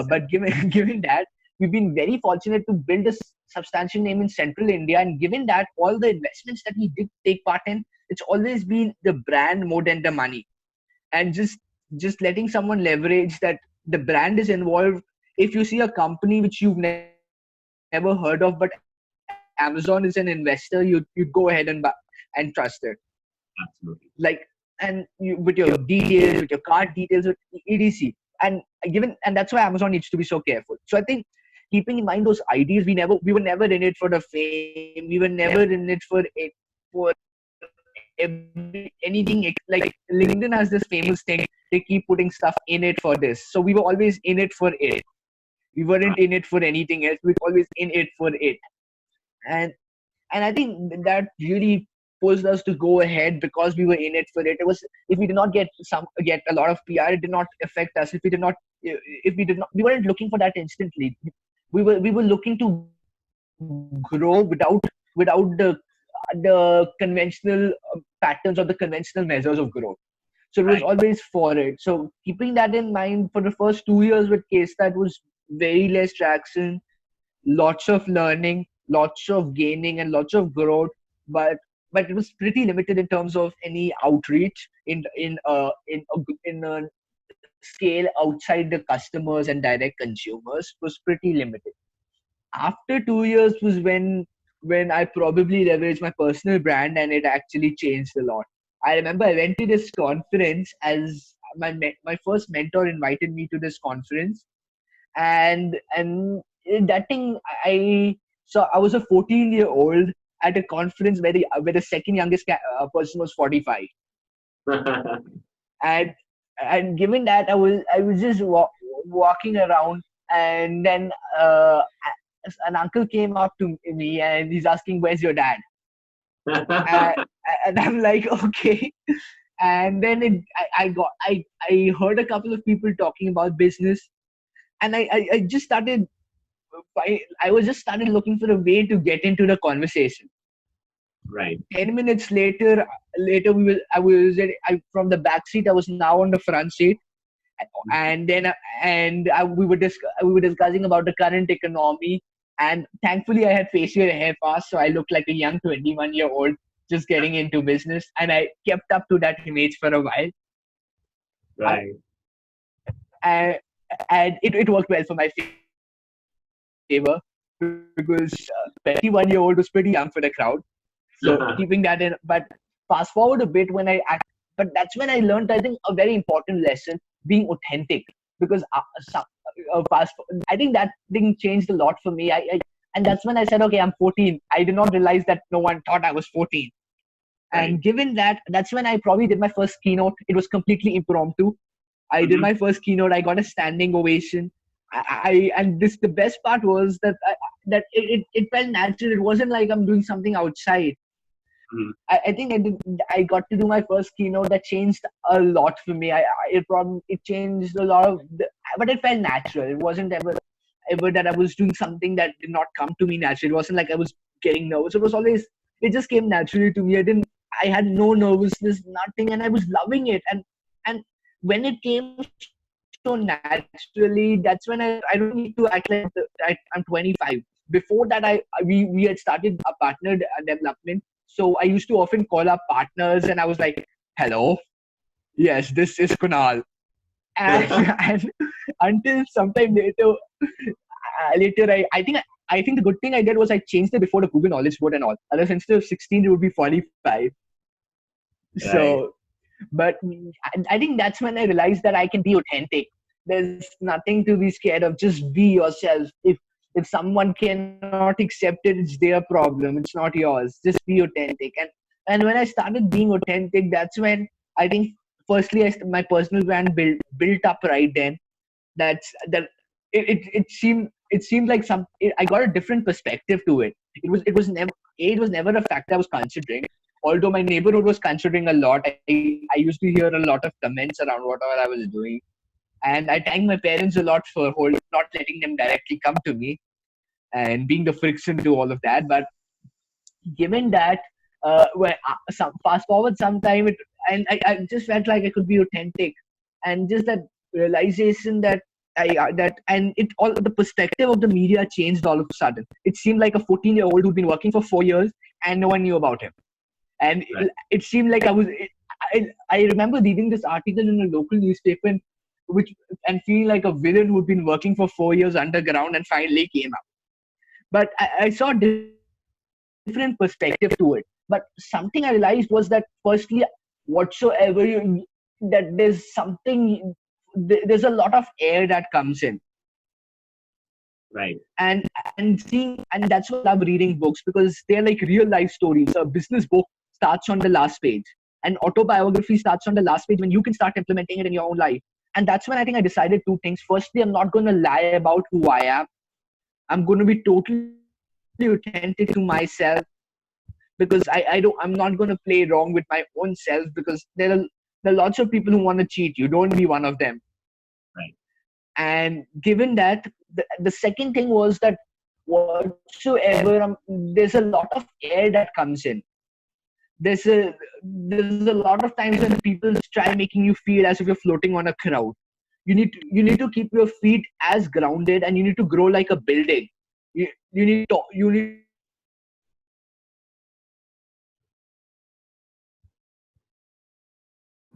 But given given that, we've been very fortunate to build a substantial name in central India, and given that all the investments that we did take part in, it's always been the brand more than the money. And just letting someone leverage that the brand is involved. If you see a company which you've never heard of, but Amazon is an investor, you'd go ahead and trust it. Like, and you, with your details, with your card details, with etc. And that's why Amazon needs to be so careful. So I think, keeping in mind those ideas, we were never in it for the fame. We were never in it for it, anything. Like LinkedIn has this famous thing, they keep putting stuff in it for this. So we were always in it for it. We weren't in it for anything else. We were always in it for it. And I think that really pushed us to go ahead, because we were in it for it. It was, if we did not get a lot of PR, it did not affect us. We weren't looking for that instantly. We were looking to grow without the conventional patterns or the conventional measures of growth. So it was Right. always for it. So keeping that in mind, for the first 2 years with case, that was very less traction, lots of learning, lots of gaining, and lots of growth. But it was pretty limited in terms of any outreach in a scale outside the customers and direct consumers. It was pretty limited. After 2 years was when I probably leveraged my personal brand, and it actually changed a lot. I remember I went to this conference, as my first mentor invited me to this conference, and that thing, I was a 14-year-old at a conference where the second youngest person was 45. and given that, I was just walking around, and then an uncle came up to me and he's asking, "Where's your dad?" uh, and I'm like, "Okay." And then I heard a couple of people talking about business, and I just started, I was just started looking for a way to get into the conversation. Right. 10 minutes later from the back seat, I was now on the front seat. And then we were discussing about the current economy, and thankfully I had facial hair pass, so I looked like a young 21-year-old just getting into business, and I kept up to that image for a while. uh, Right. and, it worked well for my favor, because 21-year-old was pretty young for the crowd. So keeping that in, but fast forward a bit, but that's when I learned, I think, a very important lesson: being authentic. Because I think that thing changed a lot for me. And that's when I said, okay, I'm 14. I did not realize that no one thought I was 14. Right. And given that, that's when I probably did my first keynote. It was completely impromptu. I did Mhm. my first keynote. I got a standing ovation. And the best part was that it felt natural. It wasn't like I'm doing something outside. Mhm. I think I got to do my first keynote. That changed a lot for me. It changed a lot but it felt natural. It wasn't ever that I was doing something that did not come to me naturally. It wasn't like I was getting nervous. It just came naturally to me. I had no nervousness, nothing, and I was loving it. And when it came shortly so naturally. That's when I don't need to act like I'm 25. Before that, we had started a partner development. So I used to often call up partners, and I was like, "Hello, yes, this is Kunal." And until sometime later, I think the good thing I did was I changed it before the Google Knowledge Board and all. Otherwise, instead of 16, it would be 45. Right. So, but I think that's when I realized that I can be authentic. There's nothing to be scared of. Just be yourself. If someone cannot accept it, it's their problem. It's not yours. Just be authentic. And when I started being authentic, that's when I think firstly my personal brand built up right then. That's that. It seemed like I got a different perspective to it. It was never a fact I was considering. Although my neighborhood was considering a lot, I used to hear a lot of comments around whatever I was doing. And I thank my parents a lot for not letting them directly come to me and being the friction to all of that. But given that, fast forward some time, and I just felt like I could be authentic. And just that realization that and it all the perspective of the media changed all of a sudden. It seemed like a 14-year-old who'd been working for 4 years and no one knew about him. And Right. it seemed like I remember reading this article in a local newspaper, and feeling like a villain who'd been working for 4 years underground and finally came out. But I saw a different perspective to it. But something I realized was that firstly, whatsoever that there's a lot of air that comes in. Right. And that's why I love reading books, because they're like real life stories. A business book starts on the last page, an autobiography starts on the last page when you can start implementing it in your own life. And that's when I think I decided two things. Firstly, I'm not going to lie about who I am. I'm going to be totally authentic to myself, because I'm not going to play wrong with my own self, because there are lots of people who want to cheat you. Don't be one of them. Right. And given that, the second thing was that whatsoever, there's a lot of air that comes in. There's a lot of times when people try making you feel as if you're floating on a cloud. You need to keep your feet as grounded, and you need to grow like a building. You need to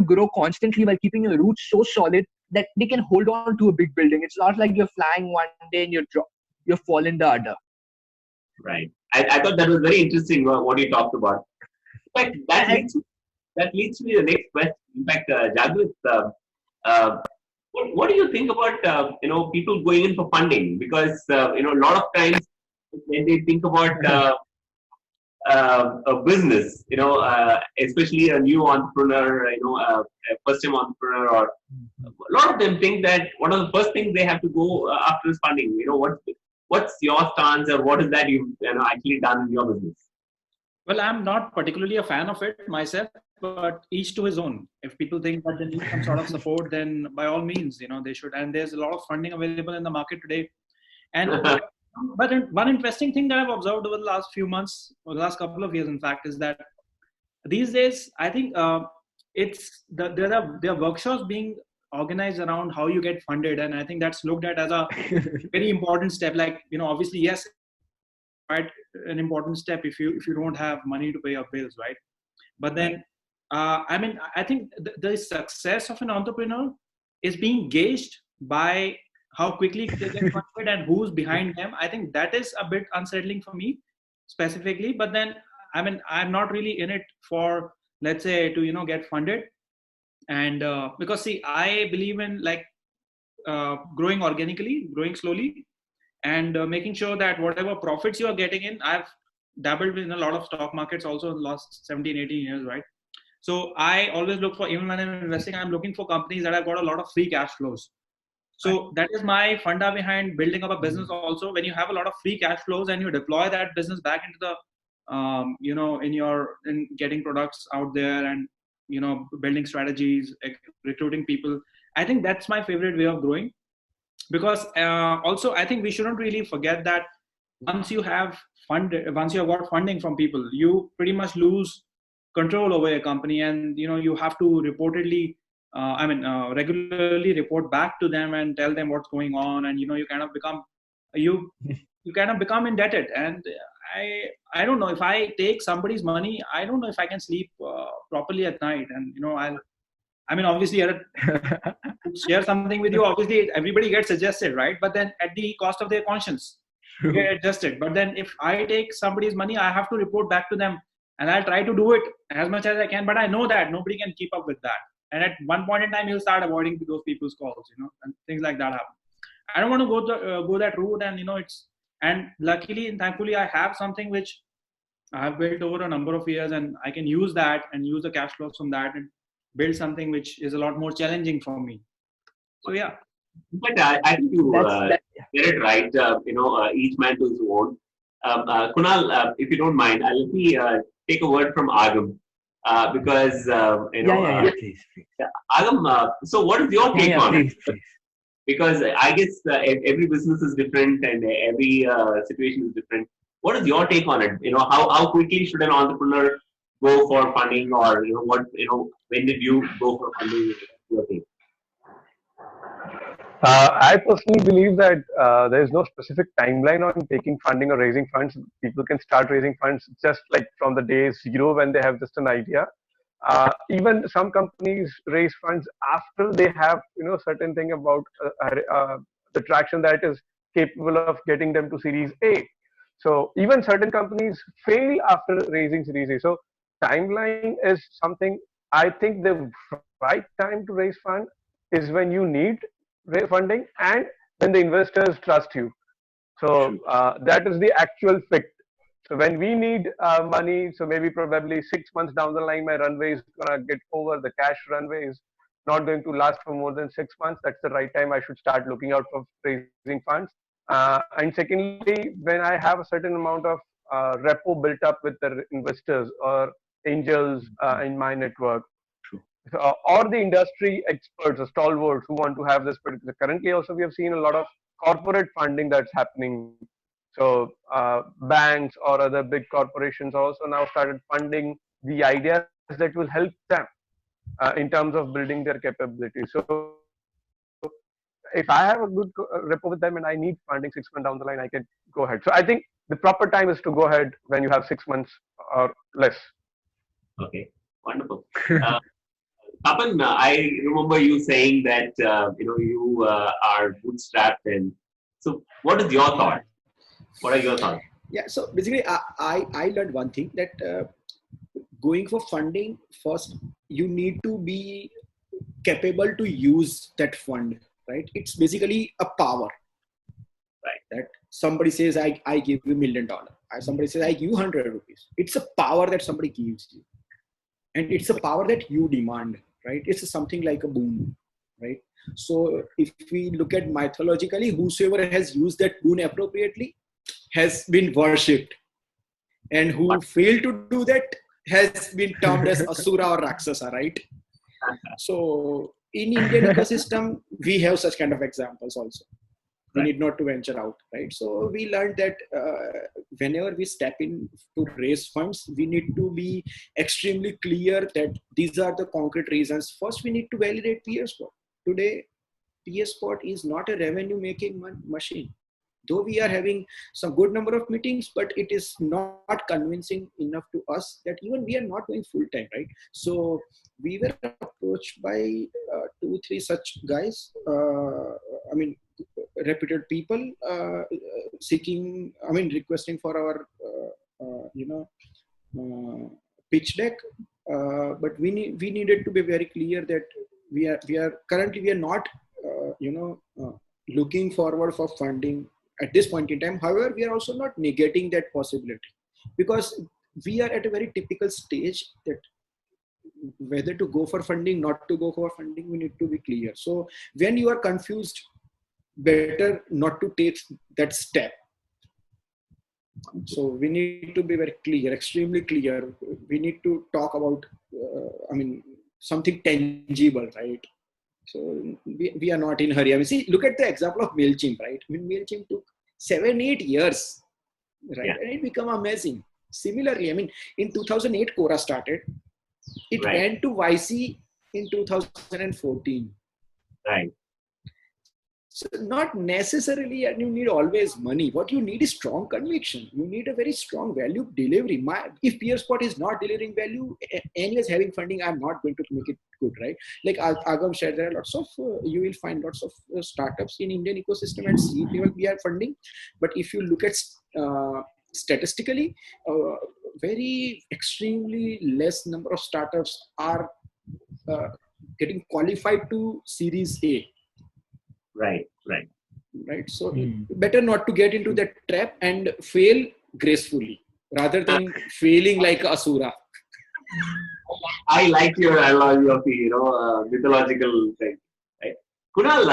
grow constantly while keeping your roots so solid that they can hold on to a big building. It's not like you're flying one day and you're falling the other. Right. I thought that was very interesting what you talked about. In fact, that leads me to the next question. In fact, Jagruth, what do you think about people going in for funding? Because a lot of times when they think about a business, especially a new entrepreneur, a first-time entrepreneur, or a lot of them think that one of the first things they have to go after is funding. What's your stance, or what is that you've actually done in your business? Well, I'm not particularly a fan of it myself, but each to his own. If people think that they need some sort of support, then by all means, they should. And there's a lot of funding available in the market today. And but one interesting thing that I've observed over the last few months, or the last couple of years, in fact, is that these days, I think there are workshops being organized around how you get funded, and I think that's looked at as a very important step. Like, obviously, yes, quite an important step if you don't have money to pay your bills, right? But then, I think the success of an entrepreneur is being gauged by how quickly they get funded and who's behind them. I think that is a bit unsettling for me specifically. But then, I'm not really in it for, let's say, to get funded, and because see, I believe in growing organically, growing slowly, and making sure that whatever profits you are getting in. I've dabbled in a lot of stock markets also in the last 17, 18 years, right? So I always look for, even when I'm investing, I'm looking for companies that have got a lot of free cash flows. So that is my funda behind building up a business also. When you have a lot of free cash flows and you deploy that business back into the, in getting products out there, and, building strategies, recruiting people. I think that's my favorite way of growing. Because also, I think we shouldn't really forget that once you have got funding from people, you pretty much lose control over your company, and you have to reportedly regularly report back to them and tell them what's going on, and you kind of become you you kind of become indebted. And I don't know, if I take somebody's money, I don't know if I can sleep properly at night. And obviously, share something with you, obviously everybody gets suggested, right? But then at the cost of their conscience, you get adjusted. But then if I take somebody's money, I have to report back to them, and I'll try to do it as much as I can. But I know that nobody can keep up with that. And at one point in time, you'll start avoiding those people's calls, and things like that happen. I don't want to go that route. And luckily and thankfully, I have something which I have built over a number of years, and I can use that and use the cash flows from that and build something which is a lot more challenging for me. So yeah. But I think you get it right. Each man to his own. Kunal, if you don't mind, let me take a word from Agam, because please. Agam. So, what is your take on please, it? please. Because I guess every business is different and every situation is different. What is your take on it? How quickly should an entrepreneur go for funding, or when did you go for funding? Your take. I personally believe that there is no specific timeline on taking funding or raising funds. People can start raising funds just like from the day zero when they have just an idea. Even some companies raise funds after they have certain thing about the traction that is capable of getting them to Series A. So even certain companies fail after raising Series A. So timeline is something. I think the right time to raise fund is when you need funding and when the investors trust you. So that is the actual fit. So when we need money, so maybe probably 6 months down the line, my runway is gonna get over. The cash runway is not going to last for more than 6 months. That's the right time I should start looking out for raising funds. And secondly, when I have a certain amount of repo built up with the investors or angels in my network, or the industry experts or stalwarts who want to have this particular. Currently, also we have seen a lot of corporate funding that's happening. So banks or other big corporations also now started funding the ideas that will help them in terms of building their capabilities. So if I have a good rapport with them and I need funding 6 months down the line, I can go ahead. So I think the proper time is to go ahead when you have 6 months or less. Okay, wonderful. Tapan, I remember you saying that you are bootstrapped, and so what is your thought? What are your thoughts? Yeah, so basically, I learned one thing, that going for funding, first you need to be capable to use that fund, right? It's basically a power, right? That somebody says, I give you $1 million. Somebody says, I give you 100 rupees. It's a power that somebody gives you. And it's a power that you demand, right? It's something like a boon, right? So if we look at mythologically, whosoever has used that boon appropriately has been worshipped. And who failed to do that has been termed as Asura or Rakshasa, right? So in Indian ecosystem, we have such kind of examples also. We need not to venture out, right? So we learned that whenever we step in to raise funds, we need to be extremely clear that these are the concrete reasons. First, we need to validate PSPOT. Today, PSPOT is not a revenue-making machine. Though we are having some good number of meetings, but it is not convincing enough to us that even we are not going full time, right? So we were approached by 2-3 such guys. Reputed people requesting for our pitch deck, but we needed to be very clear that we are currently not looking forward for funding at this point in time. However, we are also not negating that possibility, because we are at a very typical stage that whether to go for funding, not to go for funding, we need to be clear. So when you are confused, better not to take that step. So we need to be very clear, extremely clear. We need to talk about, something tangible, right? So we are not in a hurry. See, look at the example of MailChimp, right? MailChimp took 7-8 years, right? Yeah. And it became amazing. Similarly, in 2008, Quora started. It went to YC in 2014. Right. So not necessarily, and you need always money. What you need is strong conviction. You need a very strong value delivery. If PeerSpot is not delivering value, anyways having funding, I'm not going to make it good, right? Like Agam said, there are lots of, you will find lots of startups in Indian ecosystem at seed level we are funding. But if you look at statistically, very extremely less number of startups are getting qualified to Series A. Right. Right. So better not to get into that trap and fail gracefully rather than failing like Asura. I like your analogy of the mythological thing. Right. Kunal,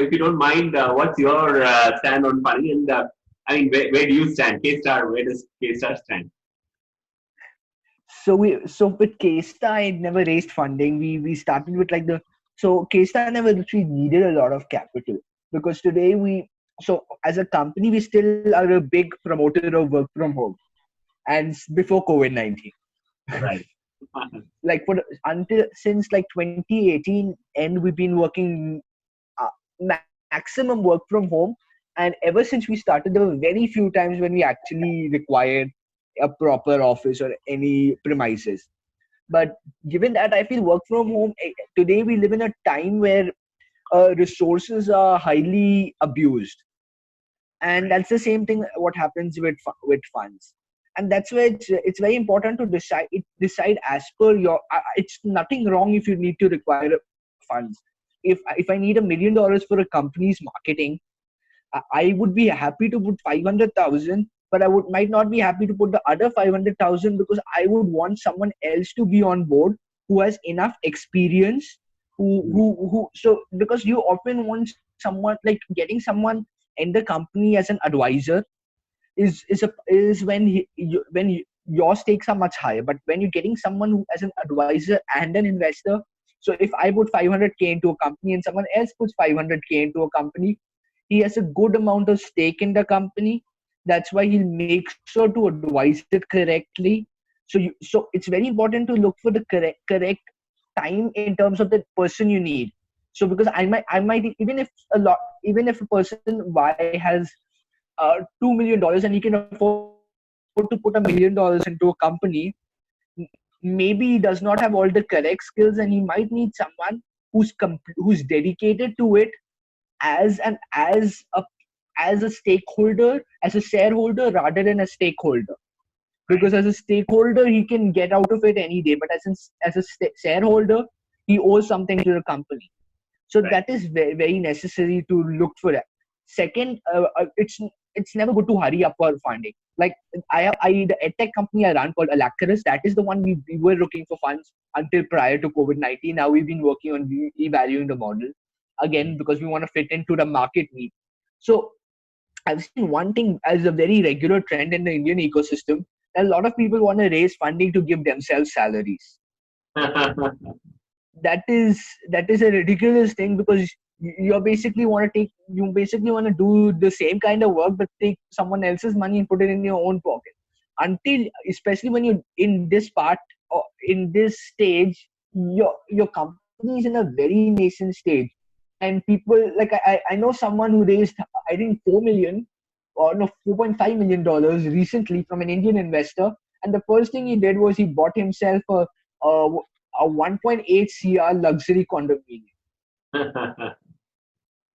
if you don't mind, what's your stand on funding? And I mean, where do you stand? K-Star, where does K-Star stand? So with K-Star, I never raised funding. We started with K-Star never actually needed a lot of capital, because today as a company we still are a big promoter of work from home, and before COVID-19. Right. Since 2018, and we've been working maximum work from home, and ever since we started, there were very few times when we actually required a proper office or any premises. But given that, I feel work from home today, we live in a time where resources are highly abused, and that's the same thing what happens with funds. And that's where it's very important to decide as per your. It's nothing wrong if you need to require funds. If I need $1 million for a company's marketing, I would be happy to put 500,000, but I might not be happy to put the other 500,000, because I would want someone else to be on board who has enough experience. Because you often want someone, like getting someone in the company as an advisor is when your stakes are much higher. But when you're getting someone who as an advisor and an investor, so if I put 500K into a company and someone else puts 500K into a company, he has a good amount of stake in the company. That's why he'll make sure to advise it correctly. So it's very important to look for the correct time in terms of the person you need. So because I might even if a person Y has $2 million and he can afford to put $1 million into a company, maybe he does not have all the correct skills, and he might need someone who's dedicated to it as a stakeholder, as a shareholder rather than a stakeholder. Because as a stakeholder, he can get out of it any day, but as a shareholder, he owes something to the company. So that is very, very necessary to look for that. Second, it's never good to hurry up for funding. Like the edtech company I run called Alacritus, that is the one we were looking for funds until prior to COVID-19. Now we've been working on evaluating the model again, because we want to fit into the market need. So I've seen one thing as a very regular trend in the Indian ecosystem, that a lot of people want to raise funding to give themselves salaries. That is a ridiculous thing, because you basically want to do the same kind of work but take someone else's money and put it in your own pocket. Especially when you're in this part or in this stage, your company is in a very nascent stage, and people like I know someone who raised, I think, $4.5 million recently from an Indian investor, and the first thing he did was he bought himself a 1.8 CR luxury condominium.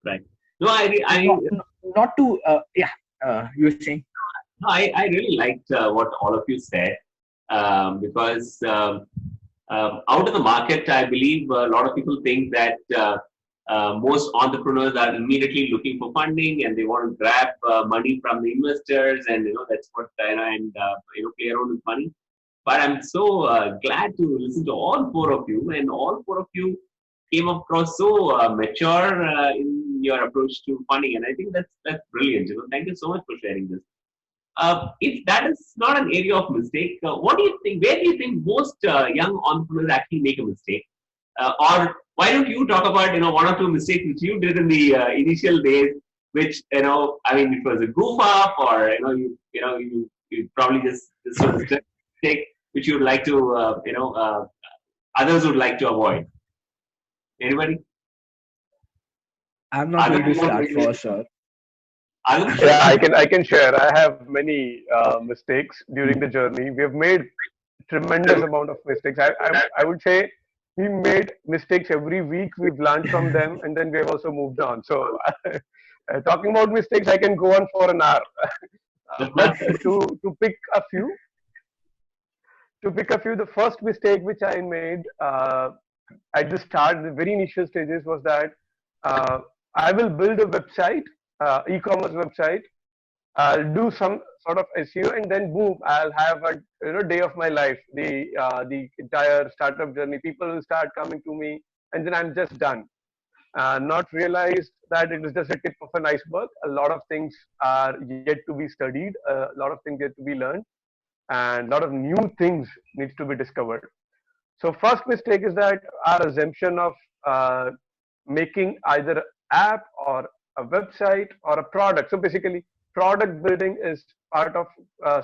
Right. No, not to you were saying. No, I really liked what all of you said, because out of the market, I believe a lot of people think that most entrepreneurs are immediately looking for funding and they want to grab money from the investors, and that's what play around with money. But I'm so glad to listen to all four of you, and all four of you came across so mature in your approach to funding, and I think that's brilliant. Thank you so much for sharing this. If that is not an area of mistake, what do you think? Where do you think most young entrepreneurs actually make a mistake? Or why don't you talk about one or two mistakes which you did in the initial days, which it was a goof up, or you probably just this was a mistake which you'd like to others would like to avoid. Anybody? I'm not Agam, going to you want start to for say? sure. Agam? Yeah, I can share. I have many mistakes during the journey. We have made tremendous amount of mistakes. I would say we made mistakes every week. We've learned from them, and then we have also moved on. So, talking about mistakes, I can go on for an hour. But to pick a few, the first mistake which I made at the start, the very initial stages, was that uh, I will build a website, e-commerce website. I'll do some sort of SEO, and then boom, I'll have a day of my life. The entire startup journey, people will start coming to me, and then I'm just done. Not realized that it is just a tip of an iceberg. A lot of things are yet to be studied. A lot of things yet to be learned, and a lot of new things needs to be discovered. So first mistake is that our assumption of uh, making either an app or a website or a product. So basically, product building is part of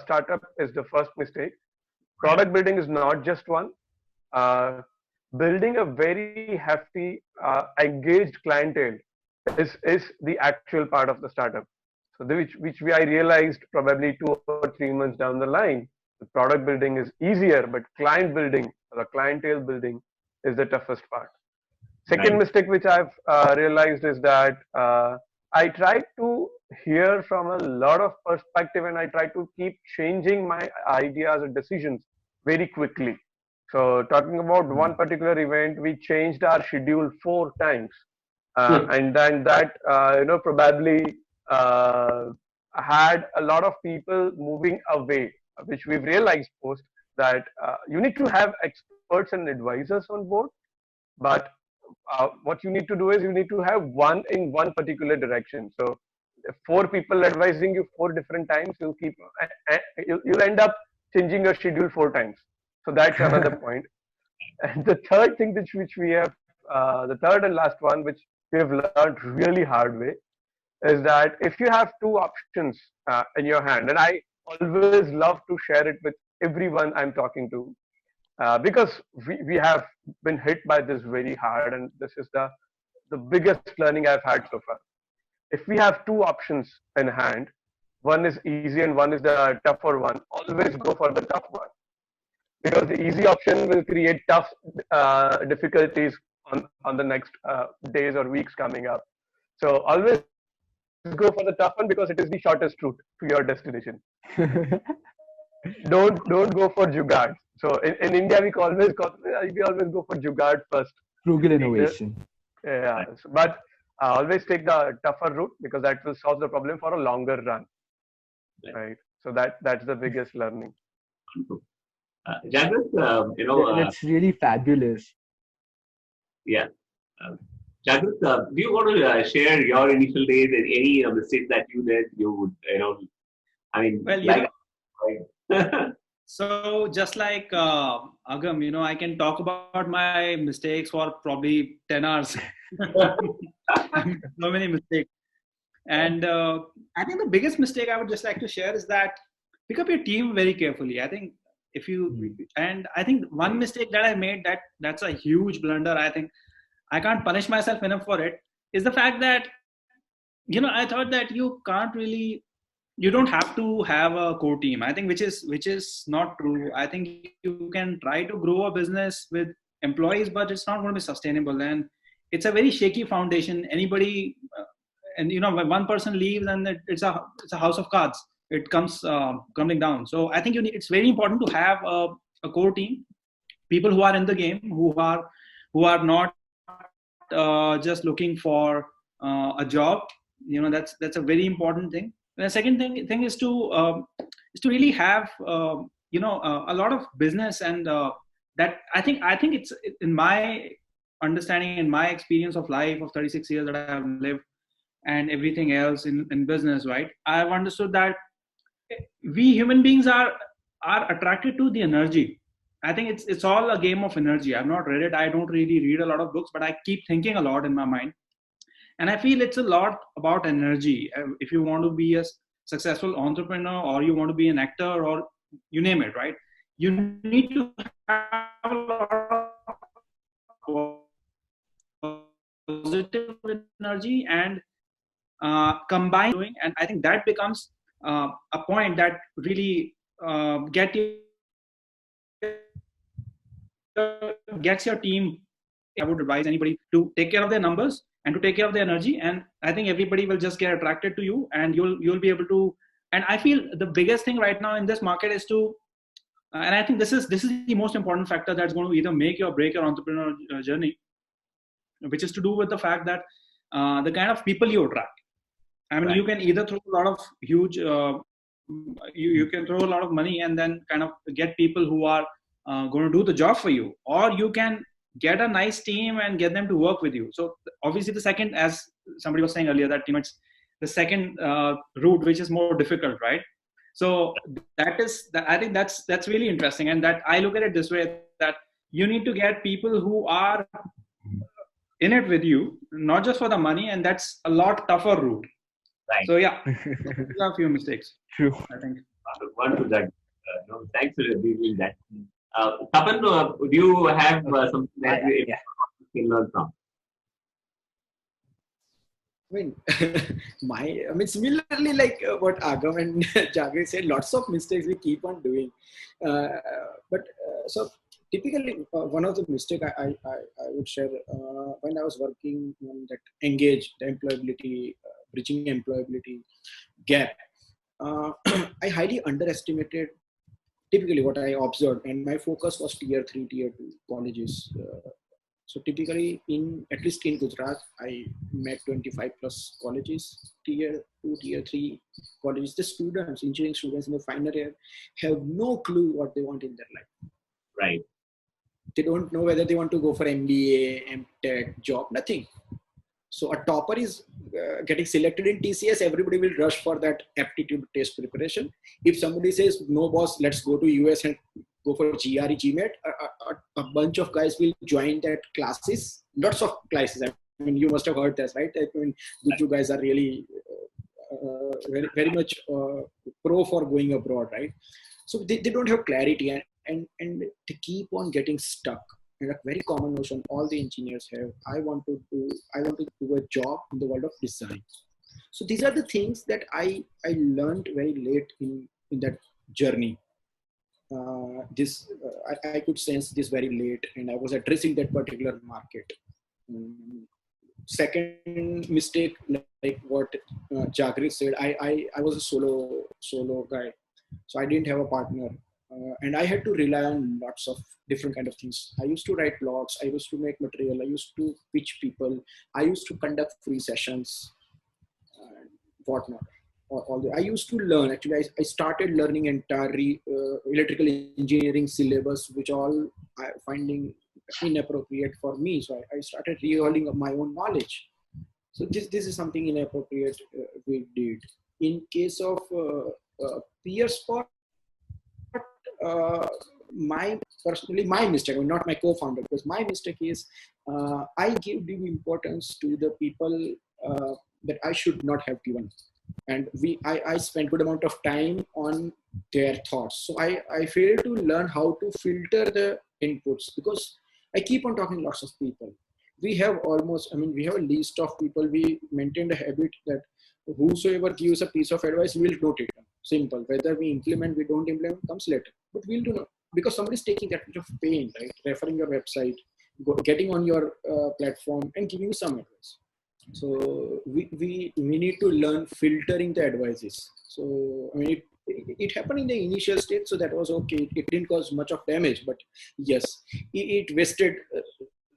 startup is the first mistake. Product building is not just one. Uh, Building a very hefty, engaged clientele is the actual part of the startup. So which I realized probably 2 or 3 months down the line. The product building is easier, but client building or the clientele building is the toughest part. Second Right. mistake which I've realized is that I try to hear from a lot of perspective, and I try to keep changing my ideas and decisions very quickly. So talking about one particular event, we changed our schedule 4 times, and then that probably uh, had a lot of people moving away, which we've realized post that you need to have experts and advisors on board, but what you need to do is you need to have one in one particular direction. So if 4 people advising you 4 different times, you'll end up changing your schedule 4 times. So that's another point. And the third thing which we have, the third and last one, which we have learned really hard way, is that if you have two options in your hand, and I always love to share it with everyone I'm talking to, because we have been hit by this very hard, and this is the biggest learning I've had so far. If we have two options in hand, one is easy and one is the tougher one, always go for the tough one, because the easy option will create tough difficulties on the next days or weeks coming up. So always go for the tough one because it is the shortest route to your destination. Don't go for jugaad. So in India we always go for jugaad first. Frugal The- innovation. Yeah, but always take the tougher route because that will solve the problem for a longer run, right? So that's the biggest learning. Jagrat, That's really fabulous. yeah. Uh, Jagrat, do you want to share your initial days and any mistakes that you did? You would, I mean, Well, like, so just like Agam, I can talk about my mistakes for probably 10 hours. So many mistakes. And I think the biggest mistake I would just like to share is that pick up your team very carefully. I think if you, and I think one mistake that I made that's a huge blunder. I think I can't punish myself enough for it, is the fact that, I thought that you don't have to have a core team. I think which is not true. I think you can try to grow a business with employees, but it's not going to be sustainable, and it's a very shaky foundation. Anybody, and when one person leaves, and it's a house of cards. It comes coming down. So I think it's very important to have a core team, people who are in the game, who are not just looking for a job. That's a very important thing. And the second thing is to really have a lot of business, and that I think it's in my understanding, in my experience of life of 36 years that I have lived, and everything else in business, right? I've understood that we human beings are attracted to the energy. I think it's all a game of energy. I've not read it. I don't really read a lot of books, but I keep thinking a lot in my mind, and I feel it's a lot about energy. If you want to be a successful entrepreneur, or you want to be an actor, or you name it, right? You need to have a lot of positive energy and combine doing, and I think that becomes a point that really gets your team. I would advise anybody to take care of their numbers and to take care of their energy, and I think everybody will just get attracted to you, and you'll be able to. And I feel the biggest thing right now in this market is to, and I think this is the most important factor that's going to either make or break your entrepreneurial journey, which is to do with the fact that the kind of people you attract. I mean, you can either throw a lot of huge, you can throw a lot of money and then kind of get people who are going to do the job for you, or you can get a nice team and get them to work with you. So obviously the second, as somebody was saying earlier, that it's the second route, which is more difficult, right? So I think that's really interesting. And that I look at it this way, that you need to get people who are in it with you, not just for the money. And that's a lot tougher route. Right. So yeah, there are a few mistakes. True. I think. One to that. No, thanks for revealing that. Tapan, do you have something that you can learn from? I mean, similarly, like what Agam and Jagri said, lots of mistakes we keep on doing. So typically, one of the mistakes I would share when I was working on that engage, the employability, bridging employability gap, I highly underestimated typically what I observed, and my focus was tier 3, tier 2 colleges. So typically, at least in Gujarat, I met 25 plus colleges, tier 2, tier 3 colleges. The students, engineering students in the final year, have no clue what they want in their life. Right. They don't know whether they want to go for MBA, MTech, job, nothing. So a topper is getting selected in TCS, everybody will rush for that aptitude test preparation. If somebody says, no boss, let's go to US and go for GRE, GMAT, a bunch of guys will join that classes, lots of classes. I mean, you must have heard this, right? I mean, you guys are really very, very much pro for going abroad, right? So they don't have clarity and they keep on getting stuck. And a very common notion all the engineers have, I want to do a job in the world of design. So these are the things that I learned very late in that journey. I could sense this very late, and I was addressing that particular market. Second mistake, like what Jagri said, I was a solo guy, so I didn't have a partner. And I had to rely on lots of different kind of things. I used to write blogs. I used to make material. I used to pitch people. I used to conduct free sessions, whatnot. I used to learn. Actually, I started learning entire electrical engineering syllabus, which all I finding inappropriate for me. So I started rehauling of my own knowledge. So this is something inappropriate we did. In case of peer spot, my mistake, not my co-founder, because my mistake is I give due importance to the people that I should not have given, and I spent good amount of time on their thoughts. So I failed to learn how to filter the inputs, because I keep on talking to lots of people. We have we have a list of people. We maintained a habit that whosoever gives a piece of advice, we'll note it. Simple. Whether we implement, we don't implement, comes later. But we'll do not, because somebody's taking that much of pain, right? Referring your website, getting on your platform and giving you some advice. So we need to learn filtering the advices. So I mean, it happened in the initial stage, so that was okay. It didn't cause much of damage, but yes, it wasted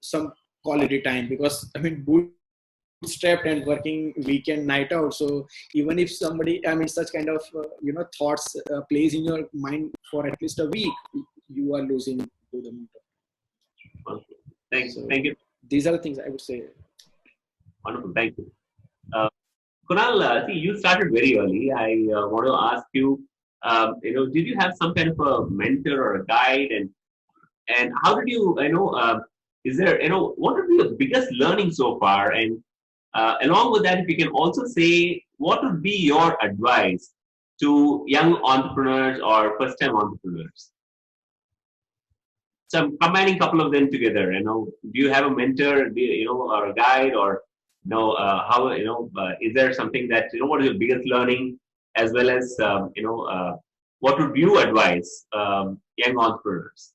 some quality time, because I mean, bootstrapped and working weekend night out. So even if somebody, such kind of thoughts plays in your mind for at least a week, you are losing to the amount of time. Thanks. So thank you. These are the things I would say. Wonderful. Thank you. Kunal, see, you started very early. I want to ask you, did you have some kind of a mentor or a guide, and how did you, is there, what would be the biggest learning so far? And along with that, if you can also say, what would be your advice to young entrepreneurs or first-time entrepreneurs? So I'm combining a couple of them together. Do you have a mentor, or a guide, or how is there something that what is your biggest learning, as well as what would you advise young entrepreneurs?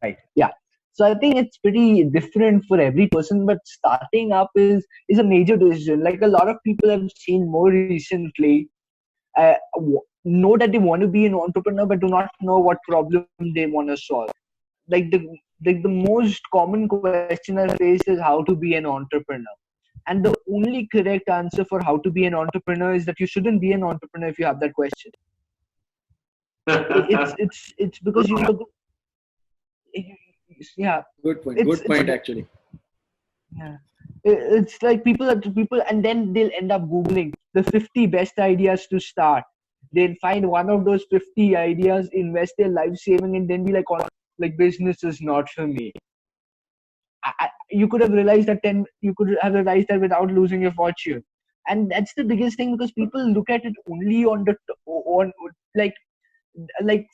Right. Yeah. So I think it's pretty different for every person, but starting up is a major decision. Like a lot of people I've seen more recently know that they want to be an entrepreneur, but do not know what problem they want to solve. Like the most common question I face is how to be an entrepreneur. And the only correct answer for how to be an entrepreneur is that you shouldn't be an entrepreneur if you have that question. It's because yeah, Good point. it's Good point, actually. yeah. It's like people, and then they'll end up googling the 50 best ideas to start. They'll find one of those 50 ideas, invest their life saving, and then be like, oh, like business is not for me. You could have realized that without losing your fortune. And that's the biggest thing, because people look at it only on like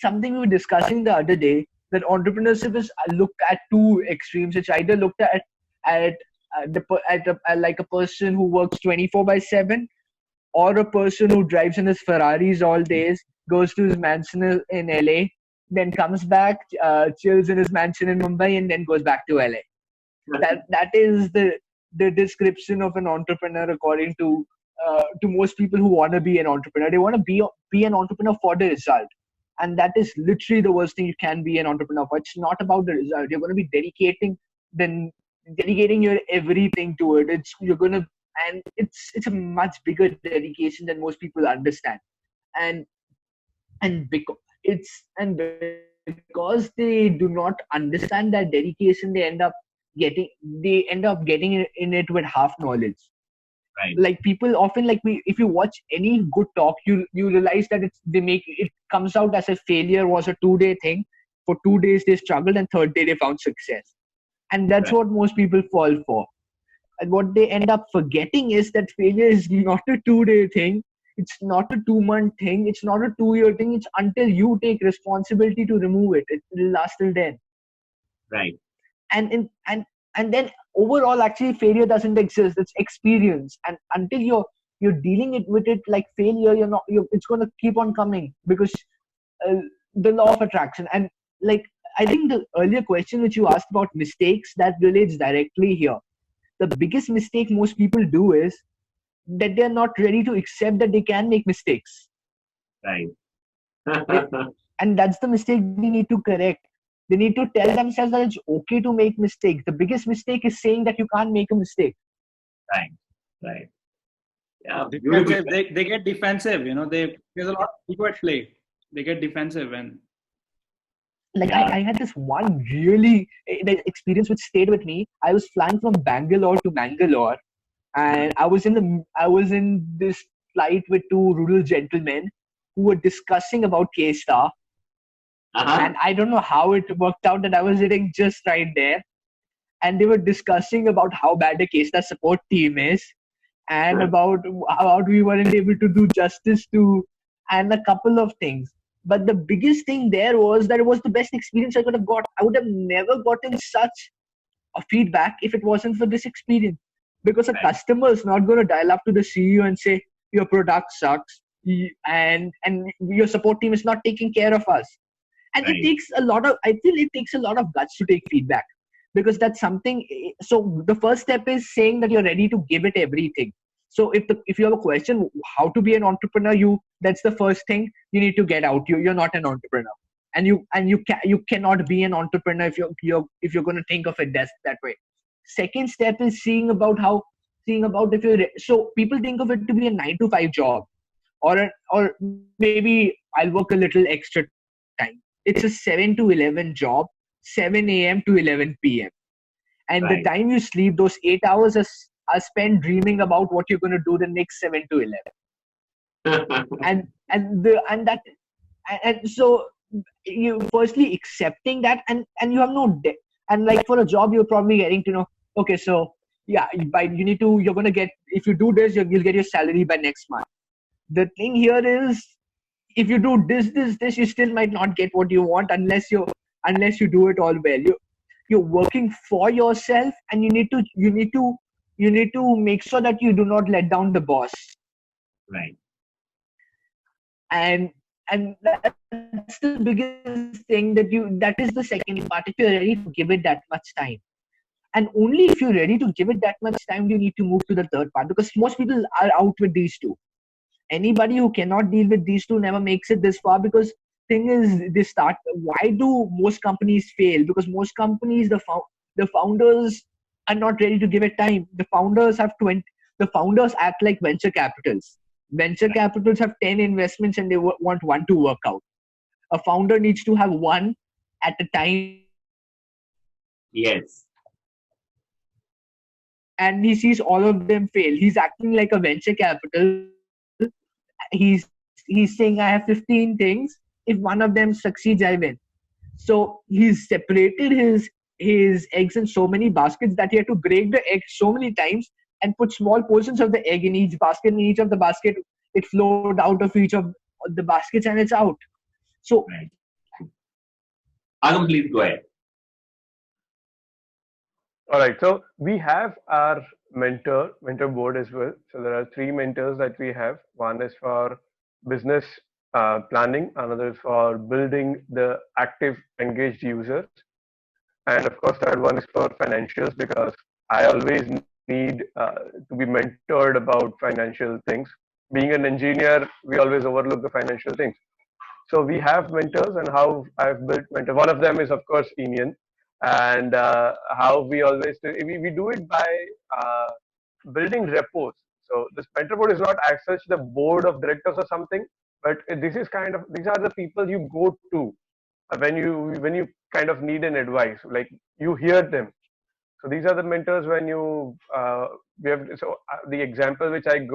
something we were discussing the other day, that entrepreneurship is looked at two extremes. It's either looked at like a person who works 24/7, or a person who drives in his Ferraris all days, goes to his mansion in LA, then comes back, chills in his mansion in Mumbai, and then goes back to LA. That is the description of an entrepreneur, according to most people who want to be an entrepreneur. They want to be an entrepreneur for the result, and that is literally the worst thing you can be an entrepreneur for. It's not about the result. You're going to be dedicating your everything to it. It's a much bigger dedication than most people understand, and because they do not understand that dedication, they end up getting in it with half knowledge. Right. Like people often, if you watch any good talk, you realize that it comes out as a failure was a 2-day thing. For 2 days they struggled, and third day they found success. And that's Right. what most people fall for. And what they end up forgetting is that failure is not a 2-day thing. It's not a 2-month thing. It's not a 2-year thing. It's until you take responsibility to remove it. It will last till then. Right. And then overall, actually, failure doesn't exist. It's experience. And until you're dealing with it like failure, it's going to keep on coming, because the law of attraction. And like, I think the earlier question which you asked about mistakes, that relates directly here. The biggest mistake most people do is that they're not ready to accept that they can make mistakes. Right. And that's the mistake they need to correct. They need to tell themselves that it's okay to make mistakes. The biggest mistake is saying that you can't make a mistake. Right. Right. Yeah. Defensive. Beautiful. They get defensive. There's a lot of ego at play. They get defensive, and Like Yeah. I had this one really the experience which stayed with me. I was flying from Bangalore to Mangalore, and I was in this flight with two rural gentlemen who were discussing about K-Star. Uh-huh. And I don't know how it worked out that I was sitting just right there, and they were discussing about how bad the K-Star support team is, and about we weren't able to do justice to, and a couple of things. But the biggest thing there was that it was the best experience I could have got. I would have never gotten such a feedback if it wasn't for this experience, because a Right. customer is not going to dial up to the CEO and say your product sucks, and your support team is not taking care of us. And Right. I feel it takes a lot of guts to take feedback, because that's something. So the first step is saying that you're ready to give it everything. So if you have a question how to be an entrepreneur, that's the first thing you need to get out. You're not an entrepreneur, and you cannot be an entrepreneur if you're going to think of it that way. Second step is seeing about if you're, so people think of it to be a 9 to 5 job, or maybe I'll work a little extra time. It's a 7 to 11 job, 7 a.m. to 11 p.m. And Right. the time you sleep, those 8 hours are spent dreaming about what you're going to do the next 7 to 11. And so you firstly accepting that, and you have no debt. And like for a job, you're probably getting to know, okay, so yeah, you're going to get, if you do this, you'll get your salary by next month. The thing here is, if you do this, you still might not get what you want unless unless you do it all well. You're working for yourself, and you need to make sure that you do not let down the boss. Right. And that's the biggest thing that is the second part. If you're ready to give it that much time, and only if you're ready to give it that much time, you need to move to the third part, because most people are out with these two. Anybody who cannot deal with these two never makes it this far, because thing is, why do most companies fail? Because most companies, the founders are not ready to give it time. The founders act like venture capitals. Venture capitals have 10 investments and they want one to work out. A founder needs to have one at a time, Yes. and he sees all of them fail. He's acting like a venture capital. He's saying, I have 15 things. If one of them succeeds, I win. So he's separated his eggs in so many baskets that he had to break the egg so many times and put small portions of the egg in each basket. In each of the basket, it flowed out of each of the baskets and it's out. So Right. Agam, please go ahead. All right. So we have our mentor board as well. So there are three mentors that we have. One is for business planning, another is for building the active engaged users, and of course third one is for financials, because I always need to be mentored about financial things. Being an engineer, we always overlook the financial things. So we have mentors, and how I've built mentors. One of them is of course Indian, and how we always we do it by uh, building repos. So this mentor board is not as such the board of directors or something, but this is kind of, these are the people you go to when you kind of need an advice, like you hear them. So these are the mentors when you we have. So the example which I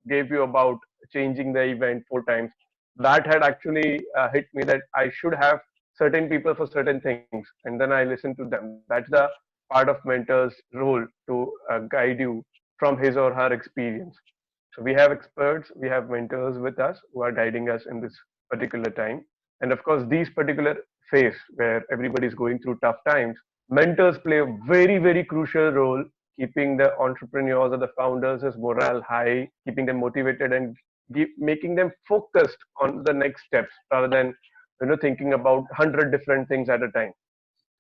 gave you about changing the event 4 times, that had actually hit me that I should have certain people for certain things, and then I listen to them. That's the part of mentor's role, to guide you from his or her experience. So we have experts, we have mentors with us who are guiding us in this particular time. And of course, these particular phase where everybody is going through tough times, mentors play a very, very crucial role, keeping the entrepreneurs or the founders' morale high, keeping them motivated, and making them focused on the next steps rather than thinking about 100 different things at a time.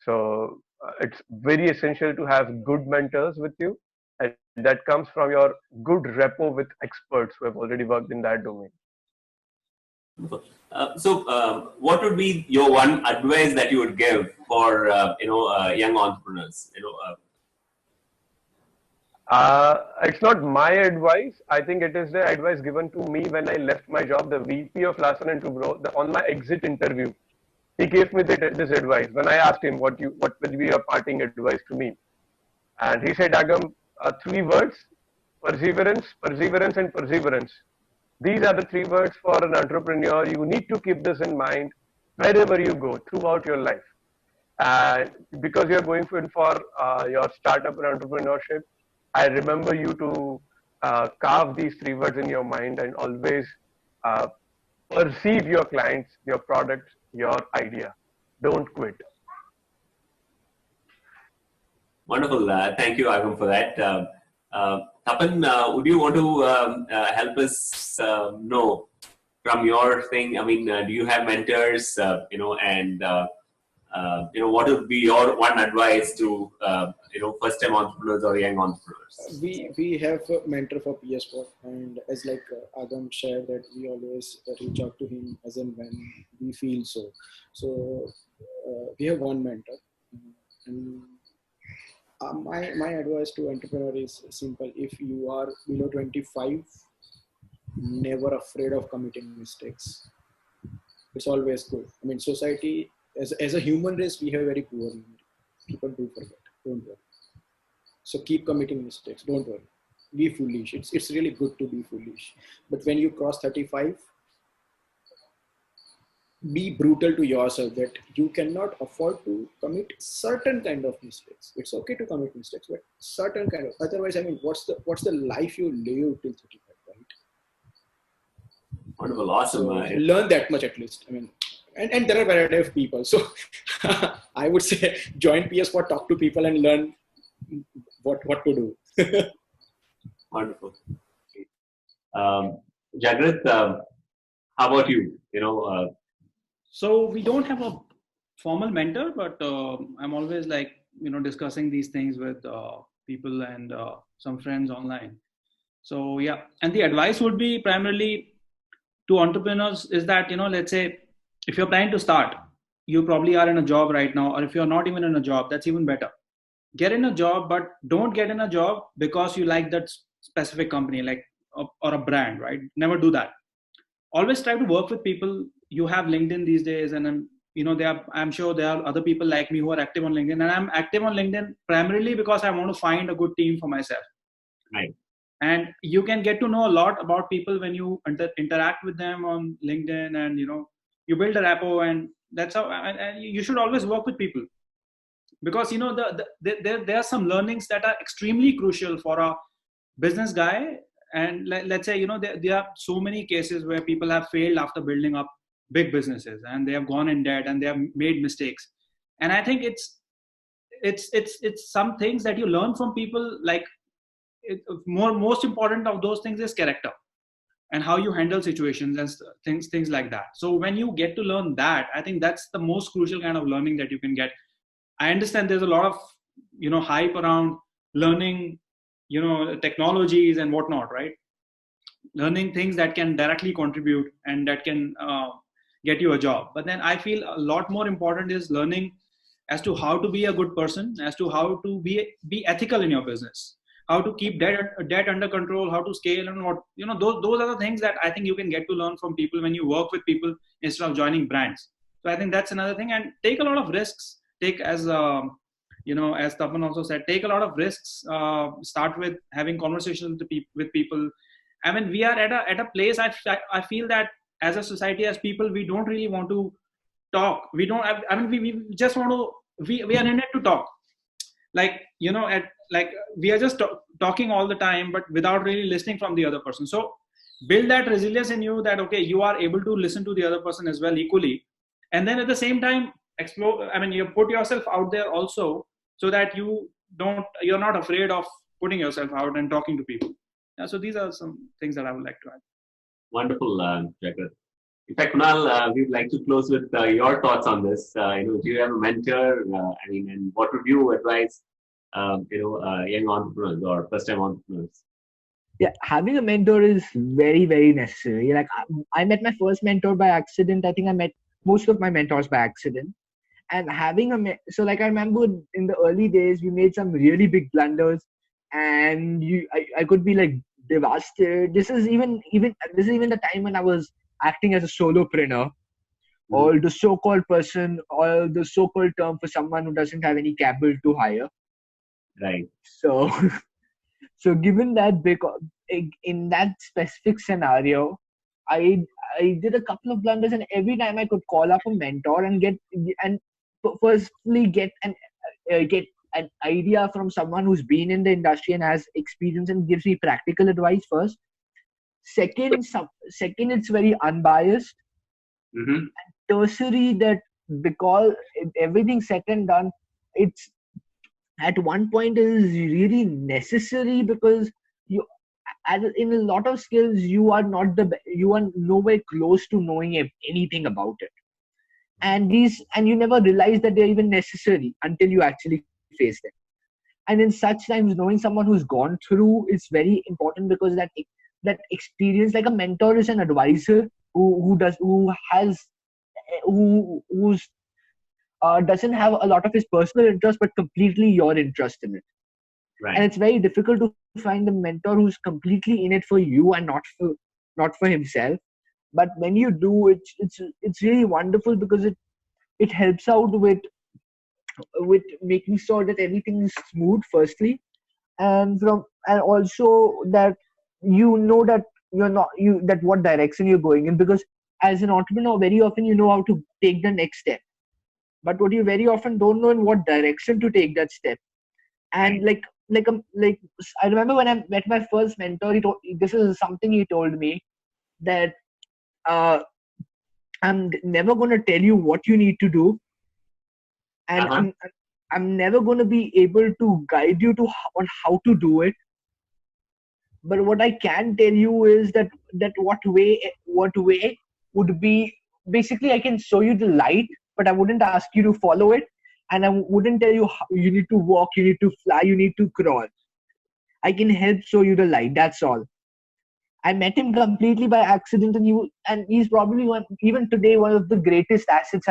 So it's very essential to have good mentors with you, and that comes from your good rapport with experts who have already worked in that domain. So, what would be your one advice that you would give for young entrepreneurs? It's not my advice. I think it is the advice given to me when I left my job. The VP of Larsen and Toubro, on my exit interview, he gave me this advice. When I asked him what will be your parting advice to me, and he said, Agam, three words: perseverance, perseverance, and perseverance. These are the three words for an entrepreneur. You need to keep this in mind wherever you go throughout your life. And because you're going for your startup and entrepreneurship, I remember you to carve these three words in your mind and always uh, perceive your clients, your product, your idea. Don't quit. Wonderful. Thank you, Agam, for that. Tapan, would you want to help us know from your thing? I mean, do you have mentors? And what would be your one advice to first-time entrepreneurs or young entrepreneurs? We have a mentor for PS4, and as like Agam shared that we always reach out to him as and when we feel so. So we have one mentor, and my advice to entrepreneur is simple. If you are below 25, never afraid of committing mistakes. It's always good. I mean, society, as a human race, we have very poor memory. People do forget. Don't worry. So keep committing mistakes. Don't worry. Be foolish. It's really good to be foolish. But when you cross 35, be brutal to yourself that you cannot afford to commit certain kind of mistakes. It's okay to commit mistakes, but certain kind of. Otherwise, I mean, what's the life you live till 35, right? Wonderful, awesome. So learn that much at least. I mean, and there are variety of people. So I would say join PS4, talk to people and learn what to do. Wonderful. Jagrat, how about you? So we don't have a formal mentor, but I'm always like, discussing these things with people and some friends online. So yeah, and the advice would be primarily to entrepreneurs is that, let's say if you're planning to start, you probably are in a job right now, or if you're not even in a job, that's even better. Get in a job, but don't get in a job because you like that specific company, like or a brand, right? Never do that. Always try to work with people. You have LinkedIn these days, and I'm sure there are other people like me who are active on LinkedIn, and I'm active on LinkedIn primarily because I want to find a good team for myself. Right. And you can get to know a lot about people when you interact with them on LinkedIn, and you build a rapport, and that's how. And you should always work with people, because there are some learnings that are extremely crucial for a business guy. And let's say there are so many cases where people have failed after building up big businesses, and they have gone in debt and they have made mistakes. And I think it's some things that you learn from people. Like most important of those things is character and how you handle situations and things like that. So when you get to learn that, I think that's the most crucial kind of learning that you can get. I understand there's a lot of hype around learning technologies and whatnot, right? Learning things that can directly contribute and that can get you a job. But then I feel a lot more important is learning as to how to be a good person, as to how to be ethical in your business, how to keep debt under control, how to scale, and what those are the things that I think you can get to learn from people when you work with people instead of joining brands. So I think that's another thing. And take a lot of risks. Take as Tapan also said, take a lot of risks. Start with having conversations with people. I mean, we are at a place. I feel that as a society, as people, we don't really want to talk. We don't. I mean, we just want to. We are in it to talk. Like we are just talking all the time, but without really listening from the other person. So build that resilience in you, that okay, you are able to listen to the other person as well equally, and then at the same time explore. I mean, you put yourself out there also, so that you're not afraid of putting yourself out and talking to people. Yeah, so these are some things that I would like to add. Wonderful, Jagrat. In fact, Kunal, we'd like to close with your thoughts on this. Do you have a mentor? And what would you advise, young entrepreneurs or first-time entrepreneurs? Yeah, having a mentor is very, very necessary. Like I met my first mentor by accident. I think I met most of my mentors by accident. And having so like I remember in the early days, we made some really big blunders, and I could be like devastated. This is even the time when I was acting as a solopreneur, or the so-called person, or the so-called term for someone who doesn't have any capital to hire. Right. So, so given that in that specific scenario, I did a couple of blunders, and every time I could call up a mentor and firstly get an idea from someone who's been in the industry and has experience and gives me practical advice first. Second, it's very unbiased. Mm-hmm. And tertiary, that because everything said and done, it's at one point is really necessary, because in a lot of skills you are nowhere close to knowing anything about it, and you never realize that they're even necessary until you actually face them. And in such times, knowing someone who's gone through is very important, because that experience, like a mentor is an advisor who doesn't have a lot of his personal interest, but completely your interest in it. Right. And it's very difficult to find a mentor who's completely in it for you and not for himself. But when you do, it's really wonderful, because it helps out with making sure that everything is smooth firstly, and also that that that what direction you're going in, because as an entrepreneur, very often you know how to take the next step, but what you very often don't know in what direction to take that step. And like I remember when I met my first mentor, this is something he told me, that I'm never going to tell you what you need to do, and Uh-huh. I'm never going to be able to guide you on how to do it. But what I can tell you is that what way would be, basically I can show you the light, but I wouldn't ask you to follow it, and I wouldn't tell you how you need to walk, you need to fly, you need to crawl. I can help show you the light. That's all. I met him completely by accident, and he's probably even today one of the greatest assets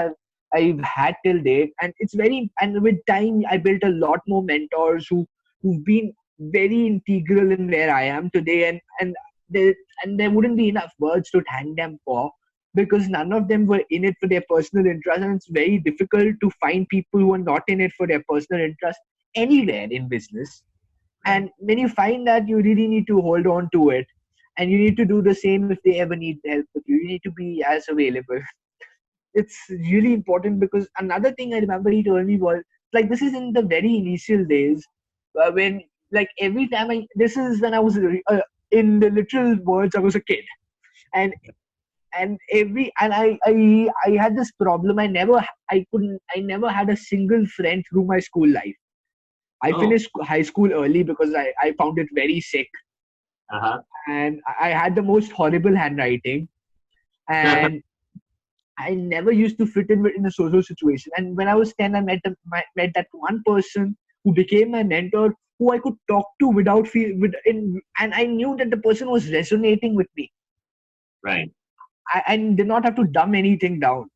I've had till date. And it's very, and with time I built a lot more mentors who've been very integral in where I am today, there there wouldn't be enough words to thank them for, because none of them were in it for their personal interest, and it's very difficult to find people who are not in it for their personal interest anywhere in business. And when you find that, you really need to hold on to it, and you need to do the same if they ever need help with you. You need to be as available. It's really important, because another thing I remember he told me was, like, this is in the very initial days, when, like, every time this is when I was, in the literal words, I was a kid. And I had this problem. I never had a single friend through my school life. I Oh. finished high school early because I found it very sick, Uh-huh. and I had the most horrible handwriting, and I never used to fit in a social situation. And when I was 10, I met that one person who became my mentor, who I could talk to without and I knew that the person was resonating with me. Right. I did not have to dumb anything down.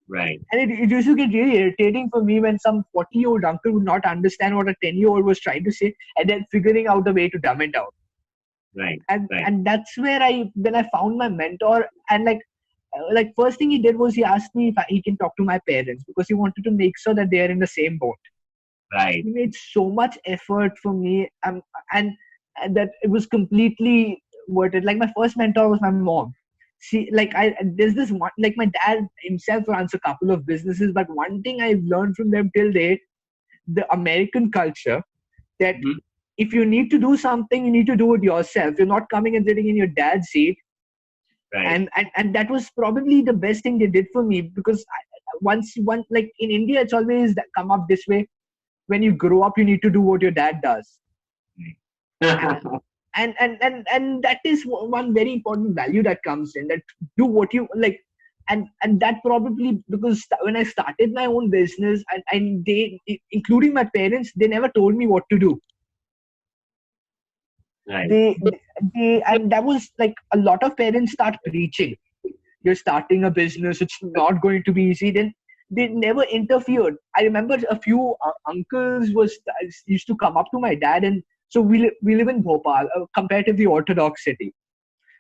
Right. And it used to get really irritating for me when some 40-year-old uncle would not understand what a 10-year-old was trying to say, and then figuring out a way to dumb it down. Right. And Right. and that's where when I found my mentor. And like first thing he did was he asked me if he can talk to my parents, because he wanted to make sure that they are in the same boat. Right. He made so much effort for me, and that it was completely worth it. Like, my first mentor was my mom. There's this one, like, my dad himself runs a couple of businesses, but one thing I've learned from them till date, the American culture, that Mhm. if you need to do something, you need to do it yourself. You're not coming and sitting in your dad's seat. Right. And that was probably the best thing they did for me, because once, like, in India, it's always come up this way: when you grow up, you need to do what your dad does. And that is one very important value that comes in, that do what you like. And that probably, because when I started my own business, and they, including my parents, they never told me what to do. Right. They And that was like, a lot of parents start preaching, you're starting a business, it's not going to be easy. Then they never interfered. I remember a few uncles used to come up to my dad, and so we live in Bhopal, a comparatively orthodox city,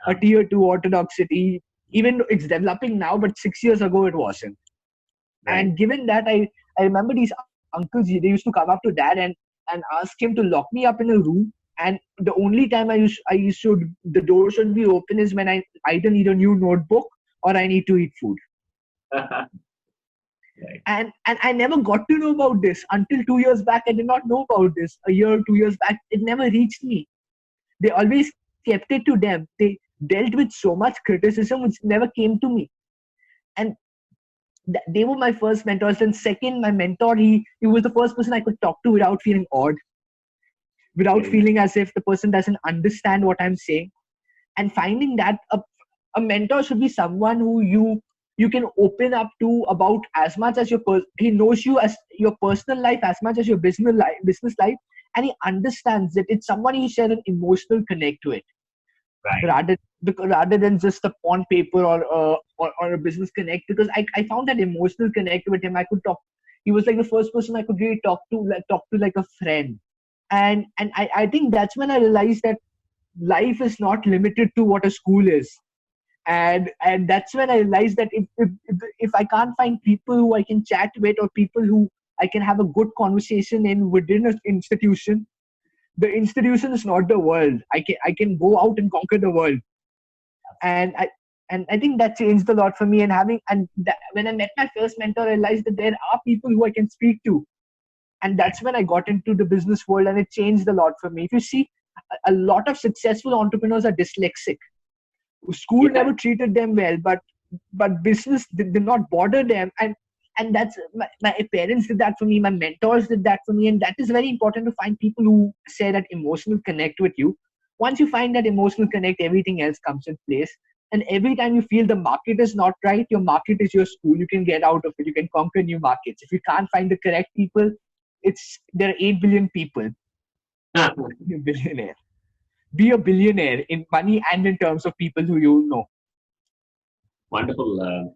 a tier 2 orthodox city. Even though it's developing now, but 6 years ago it wasn't. Right. And given that, I remember these uncles, they used to come up to dad and ask him to lock me up in a room. And the only time the door should be open is when I either need a new notebook or I need to eat food. Right. And I never got to know about this until 2 years back. I did not know about this. A year, 2 years back, it never reached me. They always kept it to them. They dealt with so much criticism which never came to me. And they were my first mentors. And second, my mentor, he was the first person I could talk to without feeling odd, without feeling as if the person doesn't understand what I'm saying. And finding that a mentor should be someone who you can open up to about as much as he knows you as your personal life as much as your business life, and he understands that it's someone you share an emotional connect with, Right. rather than just a on paper or a business connect. Because I found that emotional connect with him. I could talk. He was like the first person I could really talk to like a friend. And I think that's when I realized that life is not limited to what a school is. And that's when I realized that if I can't find people who I can chat with, or people who I can have a good conversation within an institution, the institution is not the world. I can go out and conquer the world. And I think that changed a lot for me. When I met my first mentor, I realized that there are people who I can speak to. And that's when I got into the business world, and it changed a lot for me. If you see, a lot of successful entrepreneurs are dyslexic. School Yeah. never treated them well, but but business did not bother them. And that's my parents did that for me, my mentors did that for me. And that is very important, to find people who share that emotional connect with you. Once you find that emotional connect, everything else comes in place. And every time you feel the market is not right, your market is your school. You can get out of it. You can conquer new markets. If you can't find the correct people, there are 8 billion people. Be a billionaire. Be a billionaire in money and in terms of people who you know. Wonderful.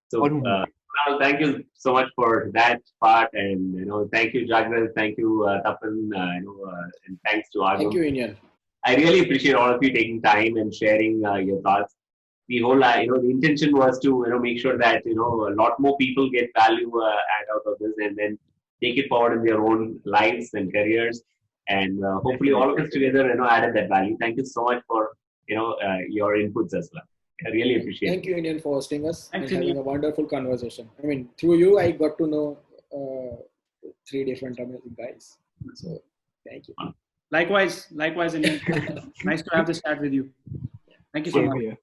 So, Or who know. well, thank you so much for that part, and thank you, Jagril, thank you, Tapan, and thanks to Thank Agam. you, Indian. I really appreciate all of you taking time and sharing your thoughts. The whole, the intention was to, make sure that, a lot more people get value out of this, and then take it forward in their own lives and careers. And hopefully all of us together, added that value. Thank you so much for, your inputs as well. I really appreciate Thank it. you, Indian, for hosting us Thanks, and having Indian. a wonderful conversation. I mean, through you, I got to know 3 different amazing guys. So, thank you. Likewise, Indian. Nice to have this chat with you. Thank you so Same much. here.